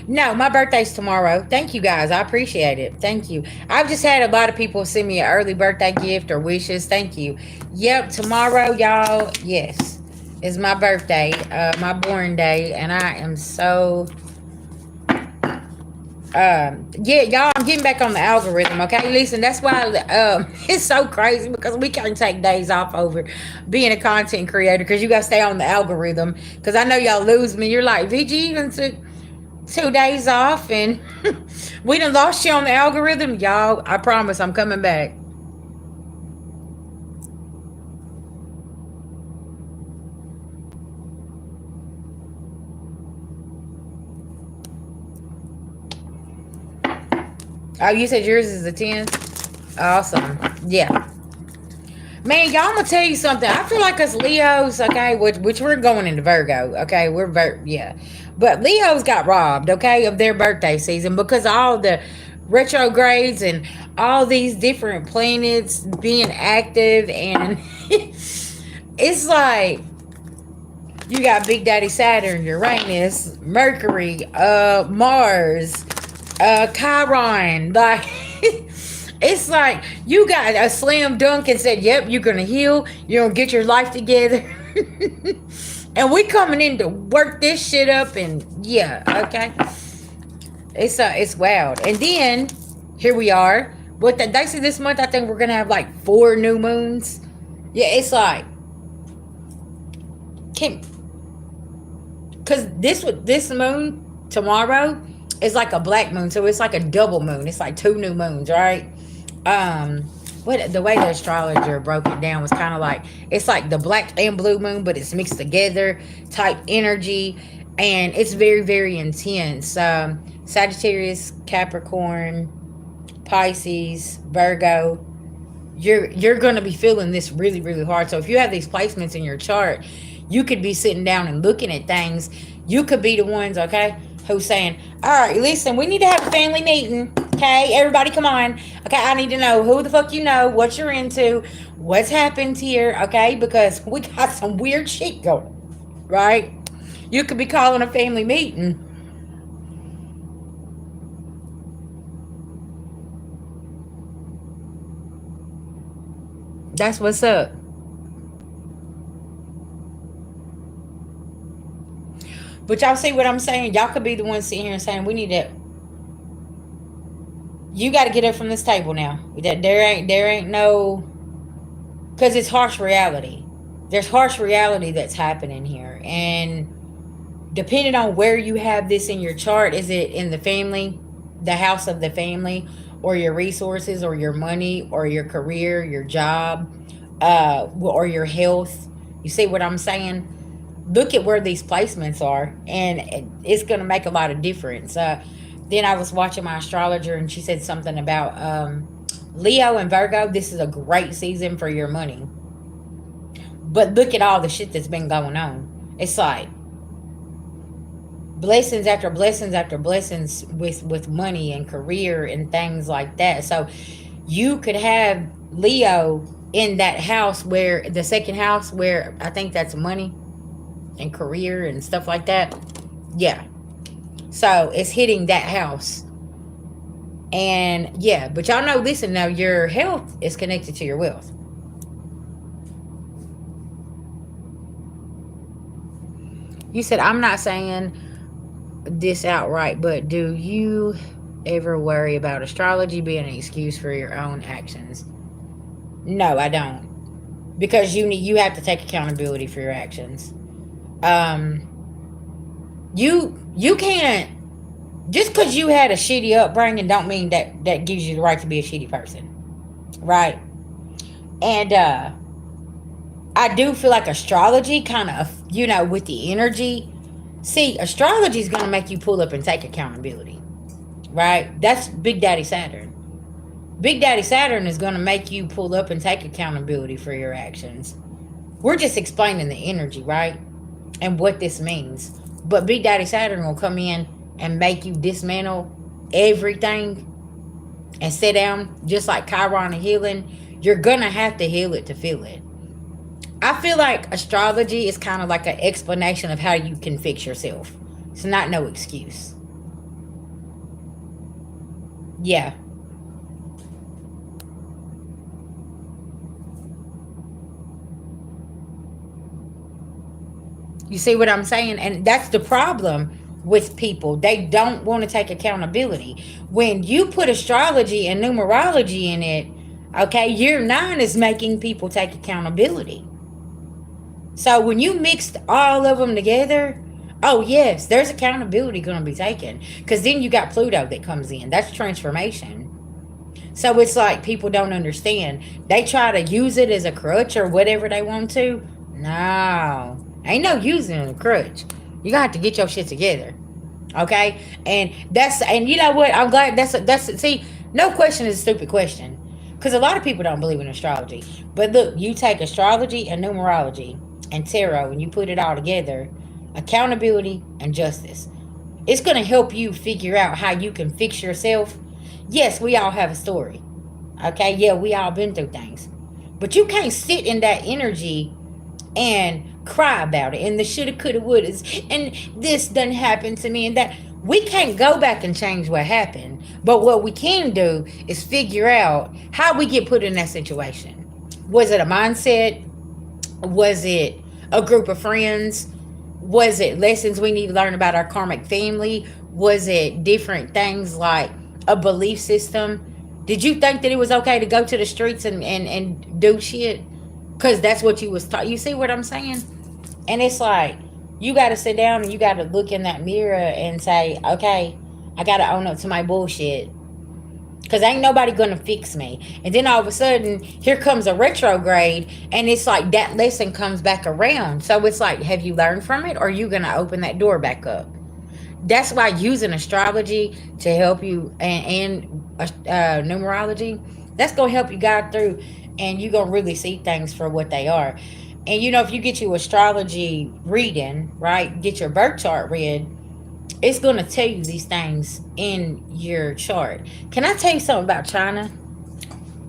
No, my birthday's tomorrow. Thank you guys. I appreciate it. Thank you. I've just had a lot of people send me an early birthday gift or wishes. Thank you. Yep, tomorrow, y'all. Yes, is my birthday, my born day, and I am so. Yeah, y'all. I'm getting back on the algorithm. Okay, listen. That's why it's so crazy because we can't take days off over being a content creator because you got to stay on the algorithm. Because I know y'all lose me. You're like, VG even took 2 days off and we done lost you on the algorithm. Y'all, I promise I'm coming back. Oh, you said yours is the 10th? Awesome. Yeah. Man, y'all, I'm gonna tell you something. I feel like us Leos, okay, which we're going into Virgo, okay, yeah, but Leos got robbed, okay, of their birthday season because all the retrogrades and all these different planets being active, and it's like you got Big Daddy Saturn, Uranus, Mercury, Mars, Chiron, like. It's like you got a slam dunk and said, "Yep, you're gonna heal. You're gonna get your life together," and we coming in to work this shit up. And yeah, okay, it's wild. And then here we are. But they say this month, I think we're gonna have like 4 new moons. Yeah, it's like, can because this moon tomorrow is like a black moon, so it's like a double moon. It's like 2 new moons, right? um what the way the astrologer broke it down was kind of like it's like the black and blue moon, but it's mixed together type energy, and it's very very intense. Sagittarius, Capricorn, Pisces, Virgo, you're going to be feeling this really really hard. So if you have these placements in your chart, you could be sitting down and looking at things. You could be the ones, okay, who's saying, all right, listen, we need to have a family meeting. Okay, everybody come on. Okay, I need to know who the fuck you know, what you're into, what's happened here, okay, because we got some weird shit going, right? You could be calling a family meeting. That's what's up. But y'all see what I'm saying? Y'all could be the ones sitting here and saying, we need to, you got to get up from this table now. That there ain't no, because it's harsh reality. There's harsh reality that's happening here, and depending on where you have this in your chart, is it in the family, the house of the family, or your resources, or your money, or your career, your job, or your health? You see what I'm saying? Look at where these placements are, and it's going to make a lot of difference. Then I was watching my astrologer, and she said something about Leo and Virgo. This is a great season for your money, but look at all the shit that's been going on. It's like blessings after blessings after blessings with money and career and things like that. So you could have Leo in that house, where the second house, where I think that's money and career and stuff like that. Yeah. So it's hitting that house. And yeah, but y'all know, listen, now your health is connected to your wealth. You said, I'm not saying this outright, but do you ever worry about astrology being an excuse for your own actions? No, I don't. Because you have to take accountability for your actions. Um you You can't, just because you had a shitty upbringing don't mean that that gives you the right to be a shitty person, right? And I do feel like astrology kind of, with the energy. See, astrology is going to make you pull up and take accountability, right? That's Big Daddy Saturn. Big Daddy Saturn is going to make you pull up and take accountability for your actions. We're just explaining the energy, right? And what this means. But Big Daddy Saturn will come in and make you dismantle everything and sit down, just like Chiron and healing. You're going to have to heal it to feel it. I feel like astrology is kind of like an explanation of how you can fix yourself. It's not no excuse. Yeah. You see what I'm saying? And that's the problem with people. They don't want to take accountability. When you put astrology and numerology in it, okay, year 9 is making people take accountability. So when you mixed all of them together, oh yes, there's accountability going to be taken. Because then you got Pluto that comes in. That's transformation. So it's like people don't understand. They try to use it as a crutch or whatever they want to. No, ain't no using a crutch. You got to get your shit together, okay? And you know what? I'm glad see. No question is a stupid question, because a lot of people don't believe in astrology. But look, you take astrology and numerology and tarot, and you put it all together, accountability and justice. It's gonna help you figure out how you can fix yourself. Yes, we all have a story. Okay, yeah, we all been through things. But you can't sit in that energy and cry about it and the shoulda, coulda, wouldas, and this done happened to me and that. We can't go back and change what happened. But what we can do is figure out how we get put in that situation. Was it a mindset? Was it a group of friends? Was it lessons we need to learn about our karmic family? Was it different things like a belief system? Did you think that it was okay to go to the streets and do shit? Because that's what you was taught. You see what I'm saying? And it's like, you got to sit down and you got to look in that mirror and say, okay, I got to own up to my bullshit. Because ain't nobody going to fix me. And then all of a sudden, here comes a retrograde. And it's like that lesson comes back around. So it's like, have you learned from it? Or are you going to open that door back up? That's why using astrology to help you and numerology, that's going to help you guide through. And you're going to really see things for what they are. And if you get your astrology reading, right, get your birth chart read, it's going to tell you these things in your chart. Can I tell you something about China?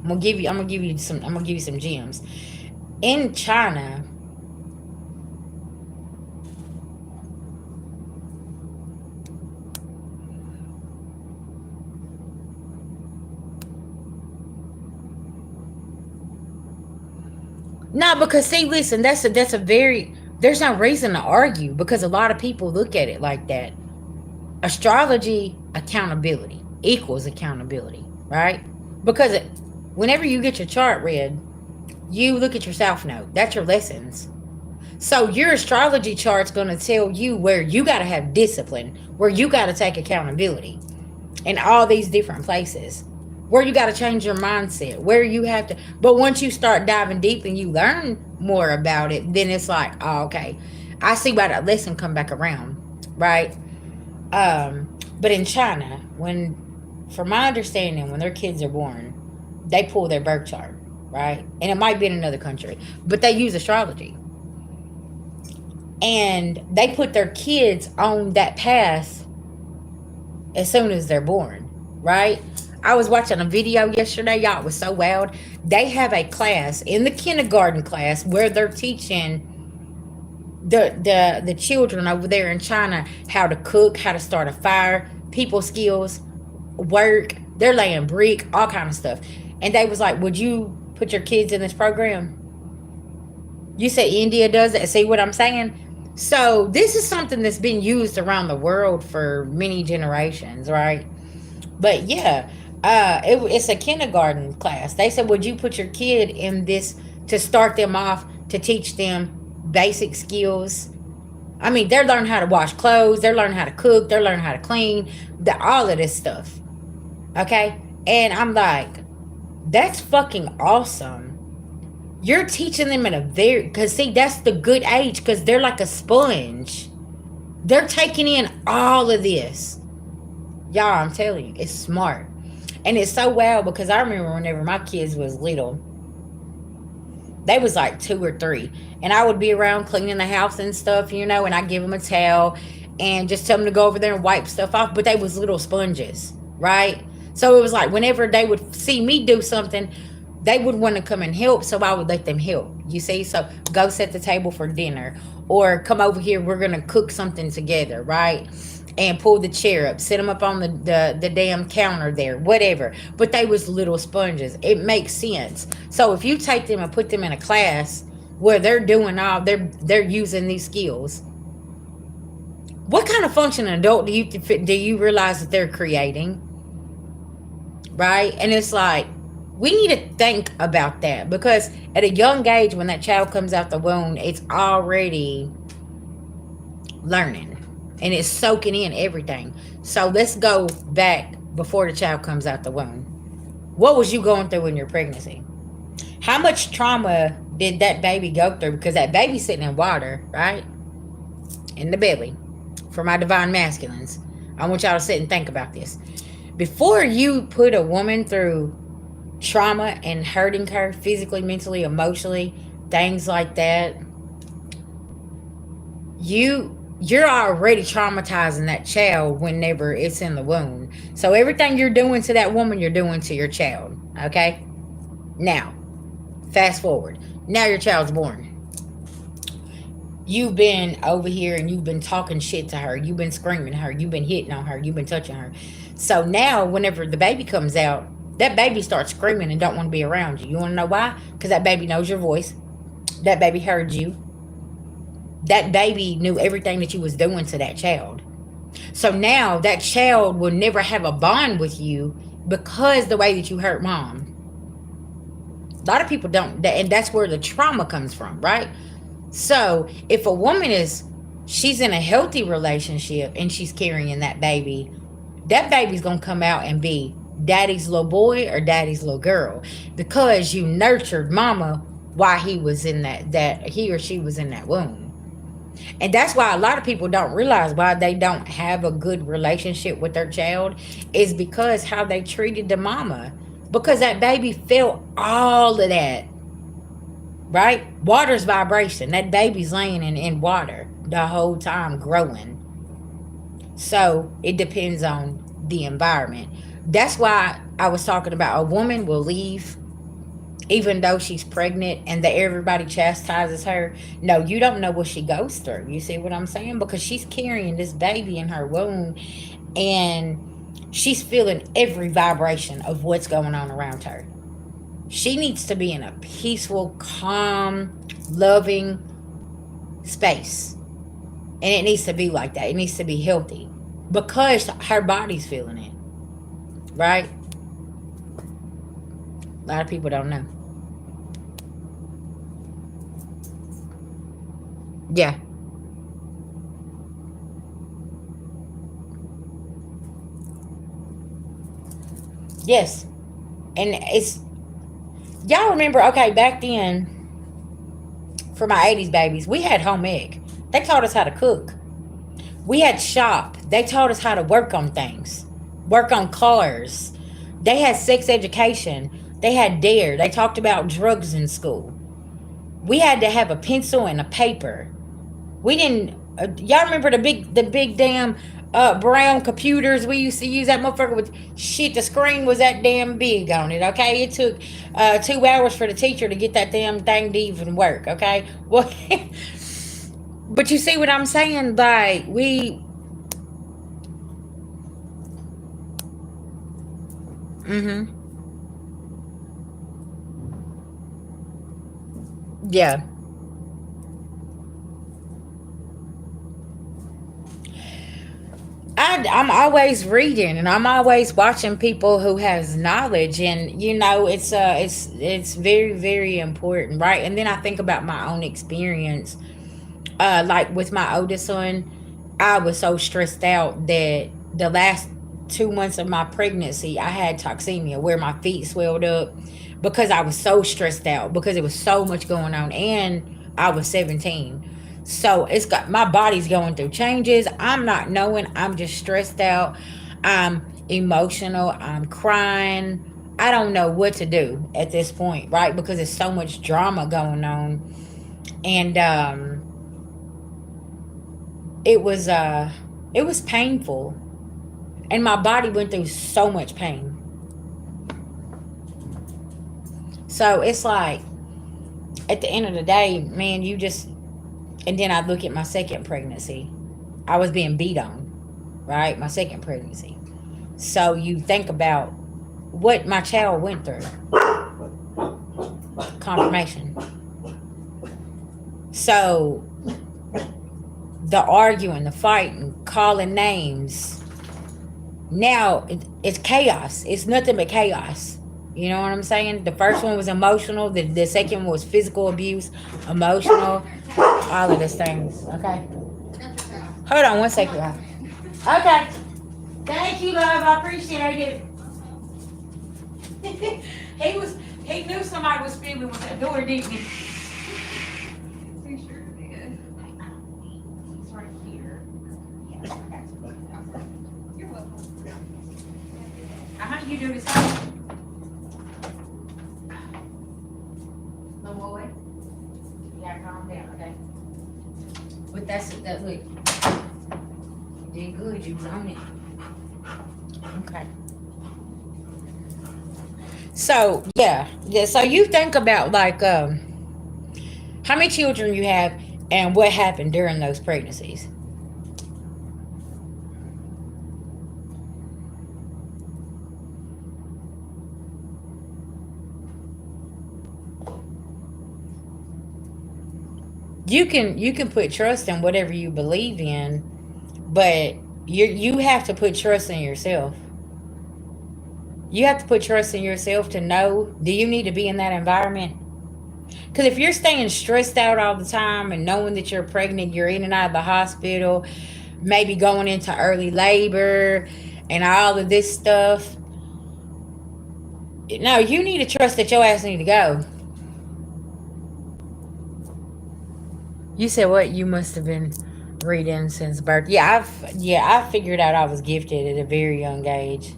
I'm gonna give you some gems. In China, no, because see, listen, that's a very, there's no reason to argue, because a lot of people look at it like that. Astrology, accountability equals accountability, right? Because whenever you get your chart read, you look at your South Node. That's your lessons. So your astrology chart's going to tell you where you got to have discipline, where you got to take accountability in all these different places, where you got to change your mindset, where you have to. But once you start diving deep and you learn more about it, then it's like, oh, okay, I see why that lesson come back around, right? But in China, from my understanding, when their kids are born, they pull their birth chart, right? And it might be in another country, but they use astrology. And they put their kids on that path as soon as they're born, right? I was watching a video yesterday, y'all. It was so wild. They have a class in the kindergarten class where they're teaching the children over there in China how to cook, how to start a fire, people skills, work. They're laying brick, all kind of stuff. And they was like, would you put your kids in this program? You said India does it. See what I'm saying? So this is something that's been used around the world for many generations, right? But yeah, it's a kindergarten class. They said, would you put your kid in this to start them off, to teach them basic skills I mean, they're learning how to wash clothes, they're learning how to cook, they're learning how to clean, all of this stuff. Okay? And I'm like, that's fucking awesome. You're teaching them in a very, because see, that's the good age, because they're like a sponge. They're taking in all of this. Y'all, I'm telling you, it's smart. And it's so wild because I remember whenever my kids was little, they was like 2 or 3, and I would be around cleaning the house and stuff, and I give them a towel and just tell them to go over there and wipe stuff off. But they was little sponges, right? So it was like whenever they would see me do something, they would want to come and help, so I would let them help. You see, so go set the table for dinner, or come over here. We're gonna cook something together, right? And pull the chair up, sit them up on the damn counter there, whatever. But they was little sponges. It makes sense. So if you take them and put them in a class where they're doing they're using these skills, what kind of functioning adult do you realize that they're creating, right? And it's like, we need to think about that, because at a young age, when that child comes out the womb, it's already learning and it's soaking in everything. So let's go back before the child comes out the womb. What was you going through in your pregnancy? How much trauma did that baby go through? Because that baby's sitting in water, right? In the belly. For my divine masculines, I want y'all to sit and think about this. Before you put a woman through trauma and hurting her physically, mentally, emotionally, things like that, you're already traumatizing that child whenever it's in the womb. So everything you're doing to that woman, you're doing to your child. Okay? Now, fast forward. Now your child's born. You've been over here and you've been talking shit to her. You've been screaming at her. You've been hitting on her. You've been touching her. So now, whenever the baby comes out, that baby starts screaming and don't want to be around you. You want to know why? Because that baby knows your voice. That baby heard you. That baby knew everything that you was doing to that child. So now that child will never have a bond with you because the way that you hurt mom. A lot of people don't, and that's where the trauma comes from, right? So if a woman she's in a healthy relationship and she's carrying that baby's gonna come out and be daddy's little boy or daddy's little girl, because you nurtured mama while he was in that he or she was in that womb. And that's why a lot of people don't realize why they don't have a good relationship with their child, is because how they treated the mama. Because that baby felt all of that, right? Water's vibration. That baby's laying in water the whole time growing. So it depends on the environment. That's why I was talking about a woman will leave even though she's pregnant and that everybody chastises her. No, you don't know what she goes through. You see what I'm saying? Because she's carrying this baby in her womb and she's feeling every vibration of what's going on around her. She needs to be in a peaceful, calm, loving space. And it needs to be like that. It needs to be healthy because her body's feeling it. Right? A lot of people don't know. Yeah. Yes. And y'all remember, okay, back then, for my 80s babies, we had home ec. They taught us how to cook. We had shop. They taught us how to work on things, work on cars. They had sex education. They had DARE. They talked about drugs in school. We had to have a pencil and a paper. We didn't. Y'all remember the big damn brown computers we used to use? That motherfucker with shit. The screen was that damn big on it. Okay, it took 2 hours for the teacher to get that damn thing to even work. Okay, well, but you see what I'm saying? Like we. Mhm. Yeah. I'm always reading and I'm always watching people who has knowledge, and it's very very important, right? And then I think about my own experience Like with my oldest son, I was so stressed out that the last 2 months of my pregnancy, I had toxemia where my feet swelled up because I was so stressed out because it was so much going on, and I was 17. So it's got my body's going through changes. I'm not knowing. I'm just stressed out. I'm emotional. I'm crying. I don't know what to do at this point, right? Because there's so much drama going on, and it was it was painful, and my body went through so much pain. So it's like at the end of the day, man, you just, and then I look at my second pregnancy. I was being beat on, right? My second pregnancy. So you think about what my child went through. Confirmation. So the arguing, the fighting, calling names. Now it's chaos. It's nothing but chaos. You know what I'm saying? The first one was emotional. The second one was physical abuse, emotional, all of these things. Okay. Hold on one second, y'all. Okay. Thank you, love. I appreciate it. He knew somebody was fiddling with that door, didn't he? He sure did. It's right here. Yes, I got you. You're welcome. How do you do this? No boy. You gotta calm down, okay? But that look. You did good. You was on it. Okay. So yeah. So you think about like how many children you have and what happened during those pregnancies. You can put trust in whatever you believe in, but you have to put trust in yourself. You have to put trust in yourself to know, do you need to be in that environment? Because if you're staying stressed out all the time and knowing that you're pregnant, you're in and out of the hospital, maybe going into early labor and all of this stuff. No, you need to trust that your ass need to go. You said what? You must have been reading since birth. I figured out I was gifted at a very young age.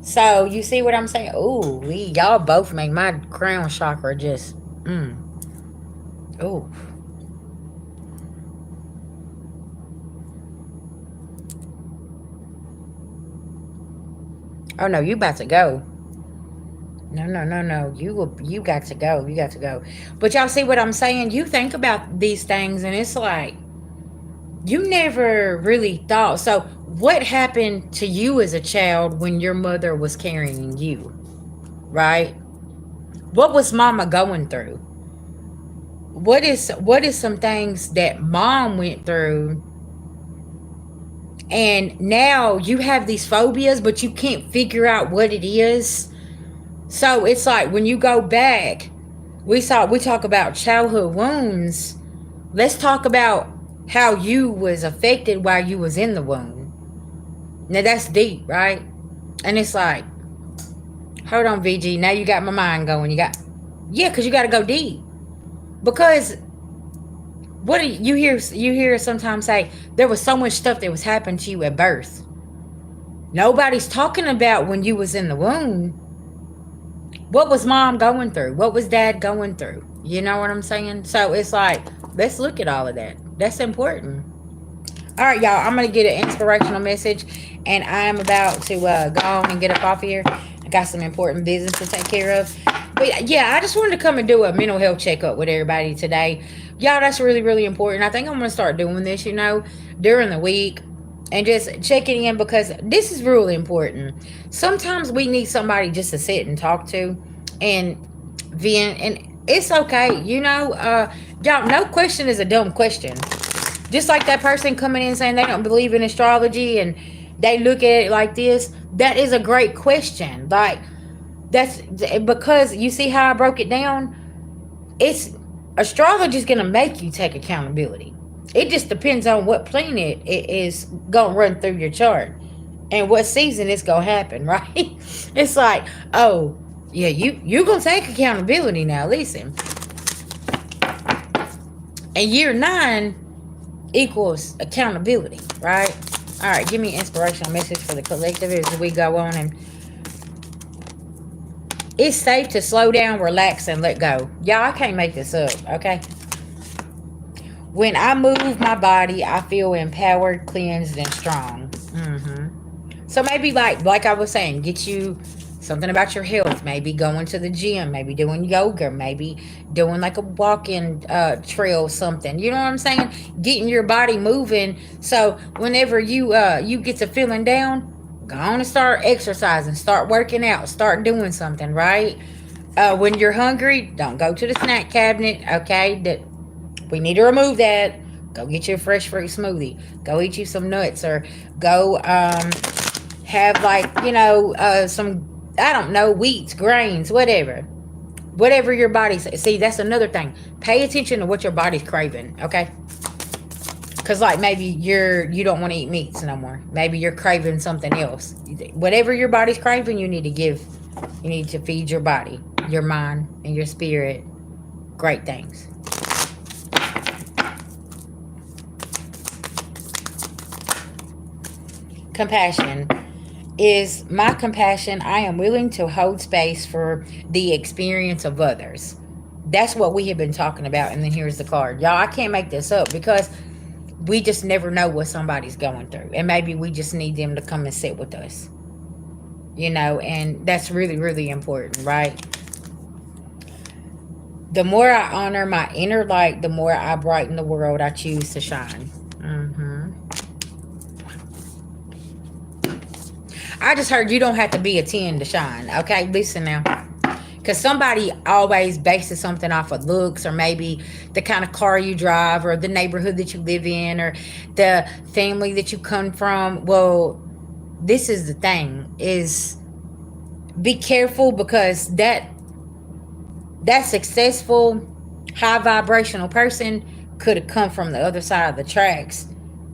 So you see what I'm saying? Ooh, y'all both make my crown chakra just ooh. Oh no, you about to go. No, no, no, no. You got to go. You got to go. But y'all see what I'm saying? You think about these things and it's like you never really thought. So what happened to you as a child when your mother was carrying you? Right? What was mama going through? What is some things that mom went through, and now you have these phobias but you can't figure out what it is. So it's like when you go back, we talk about childhood wounds. Let's talk about how you was affected while you was in the womb. Now that's deep, right? And it's like, hold on, VG. Now you got my mind going. Yeah, because you got to go deep. Because what do you hear sometimes say there was so much stuff that was happening to you at birth. Nobody's talking about when you was in the womb. What was mom going through? What was dad going through? You know what I'm saying? So it's like, let's look at all of that. That's important. All right, y'all. I'm gonna get an inspirational message, and I'm about to go on and get up off here. I got some important business to take care of. But yeah, I just wanted to come and do a mental health checkup with everybody today. Y'all, that's really, really important. I think I'm gonna start doing this, during the week, and just checking in because this is really important. Sometimes we need somebody just to sit and talk to, and vent, and it's okay. Y'all, no question is a dumb question. Just like that person coming in saying they don't believe in astrology and they look at it like this, that is a great question. Like, that's because you see how I broke it down? It's Astrology is going to make you take accountability. It just depends on what planet it is going to run through your chart and what season it's going to happen, right? It's like, oh, yeah, you going to take accountability now. Listen. And year 9 equals accountability, right? All right, give me an inspirational message for the collective as we go on. And it's safe to slow down, relax, and let go. Y'all, I can't make this up, okay? When I move my body, I feel empowered, cleansed, and strong. So maybe like I was saying, get you something about your health. Maybe going to the gym. Maybe doing yoga. Maybe doing like a walking trail, something. You know what I'm saying? Getting your body moving. So whenever you get to feeling down, go on and start exercising. Start working out. Start doing something, right? When you're hungry, don't go to the snack cabinet. Okay, we need to remove that. Go get you a fresh fruit smoothie. Go eat you some nuts, or go have like, some, I don't know, wheats, grains, whatever your body. See, that's another thing. Pay attention to what your body's craving, okay? Because like maybe you don't want to eat meats no more. Maybe you're craving something else. Whatever your body's craving, you need to feed your body, your mind, and your spirit great things. Compassion is my compassion. I am willing to hold space for the experience of others. That's what we have been talking about. And then here's the card. Y'all, I can't make this up because we just never know what somebody's going through. And maybe we just need them to come and sit with us. And that's really, really important, right? The more I honor my inner light, the more I brighten the world I choose to shine. I just heard you don't have to be a 10 to shine. Okay, listen now. Because somebody always bases something off of looks, or maybe the kind of car you drive, or the neighborhood that you live in, or the family that you come from. Well, this is the thing, is be careful, because that successful, high vibrational person could have come from the other side of the tracks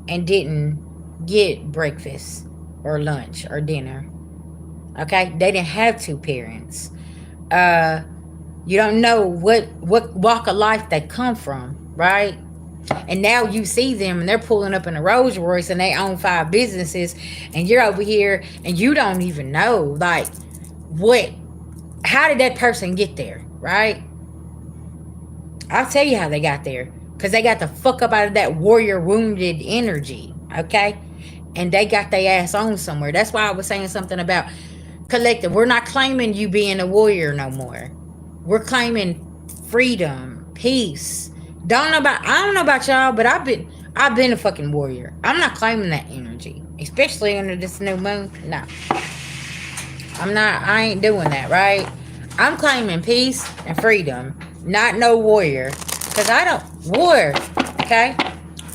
and didn't get breakfast or lunch or dinner. Okay, they didn't have 2 parents. You don't know what walk of life they come from, right? And now you see them and they're pulling up in a Rolls Royce and they own 5 businesses, and you're over here and you don't even know, like, how did that person get there, right? I'll tell you how they got there. Because they got the fuck up out of that warrior wounded energy, okay? And they got their ass on somewhere. That's why I was saying something about collective. We're not claiming you being a warrior no more. We're claiming freedom, peace. I don't know about y'all, but I've been a fucking warrior. I'm not claiming that energy, especially under this new moon. No, I'm not. I ain't doing that, right? I'm claiming peace and freedom, not no warrior. Because I don't war, okay?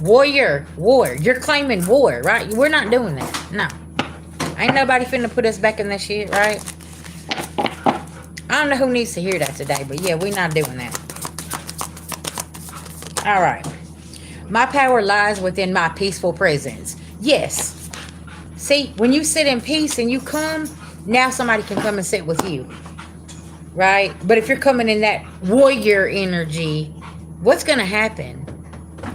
Warrior, war. You're claiming war, right? We're not doing that. No. Ain't nobody finna put us back in that shit, right? I don't know who needs to hear that today, but yeah, we're not doing that. All right. My power lies within my peaceful presence. Yes. See, when you sit in peace and you come, now somebody can come and sit with you. Right? But if you're coming in that warrior energy, what's going to happen?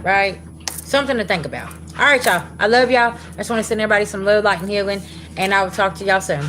Right? Something to think about. All right, y'all. I love y'all. I just want to send everybody some love, light, and healing. And I will talk to y'all soon.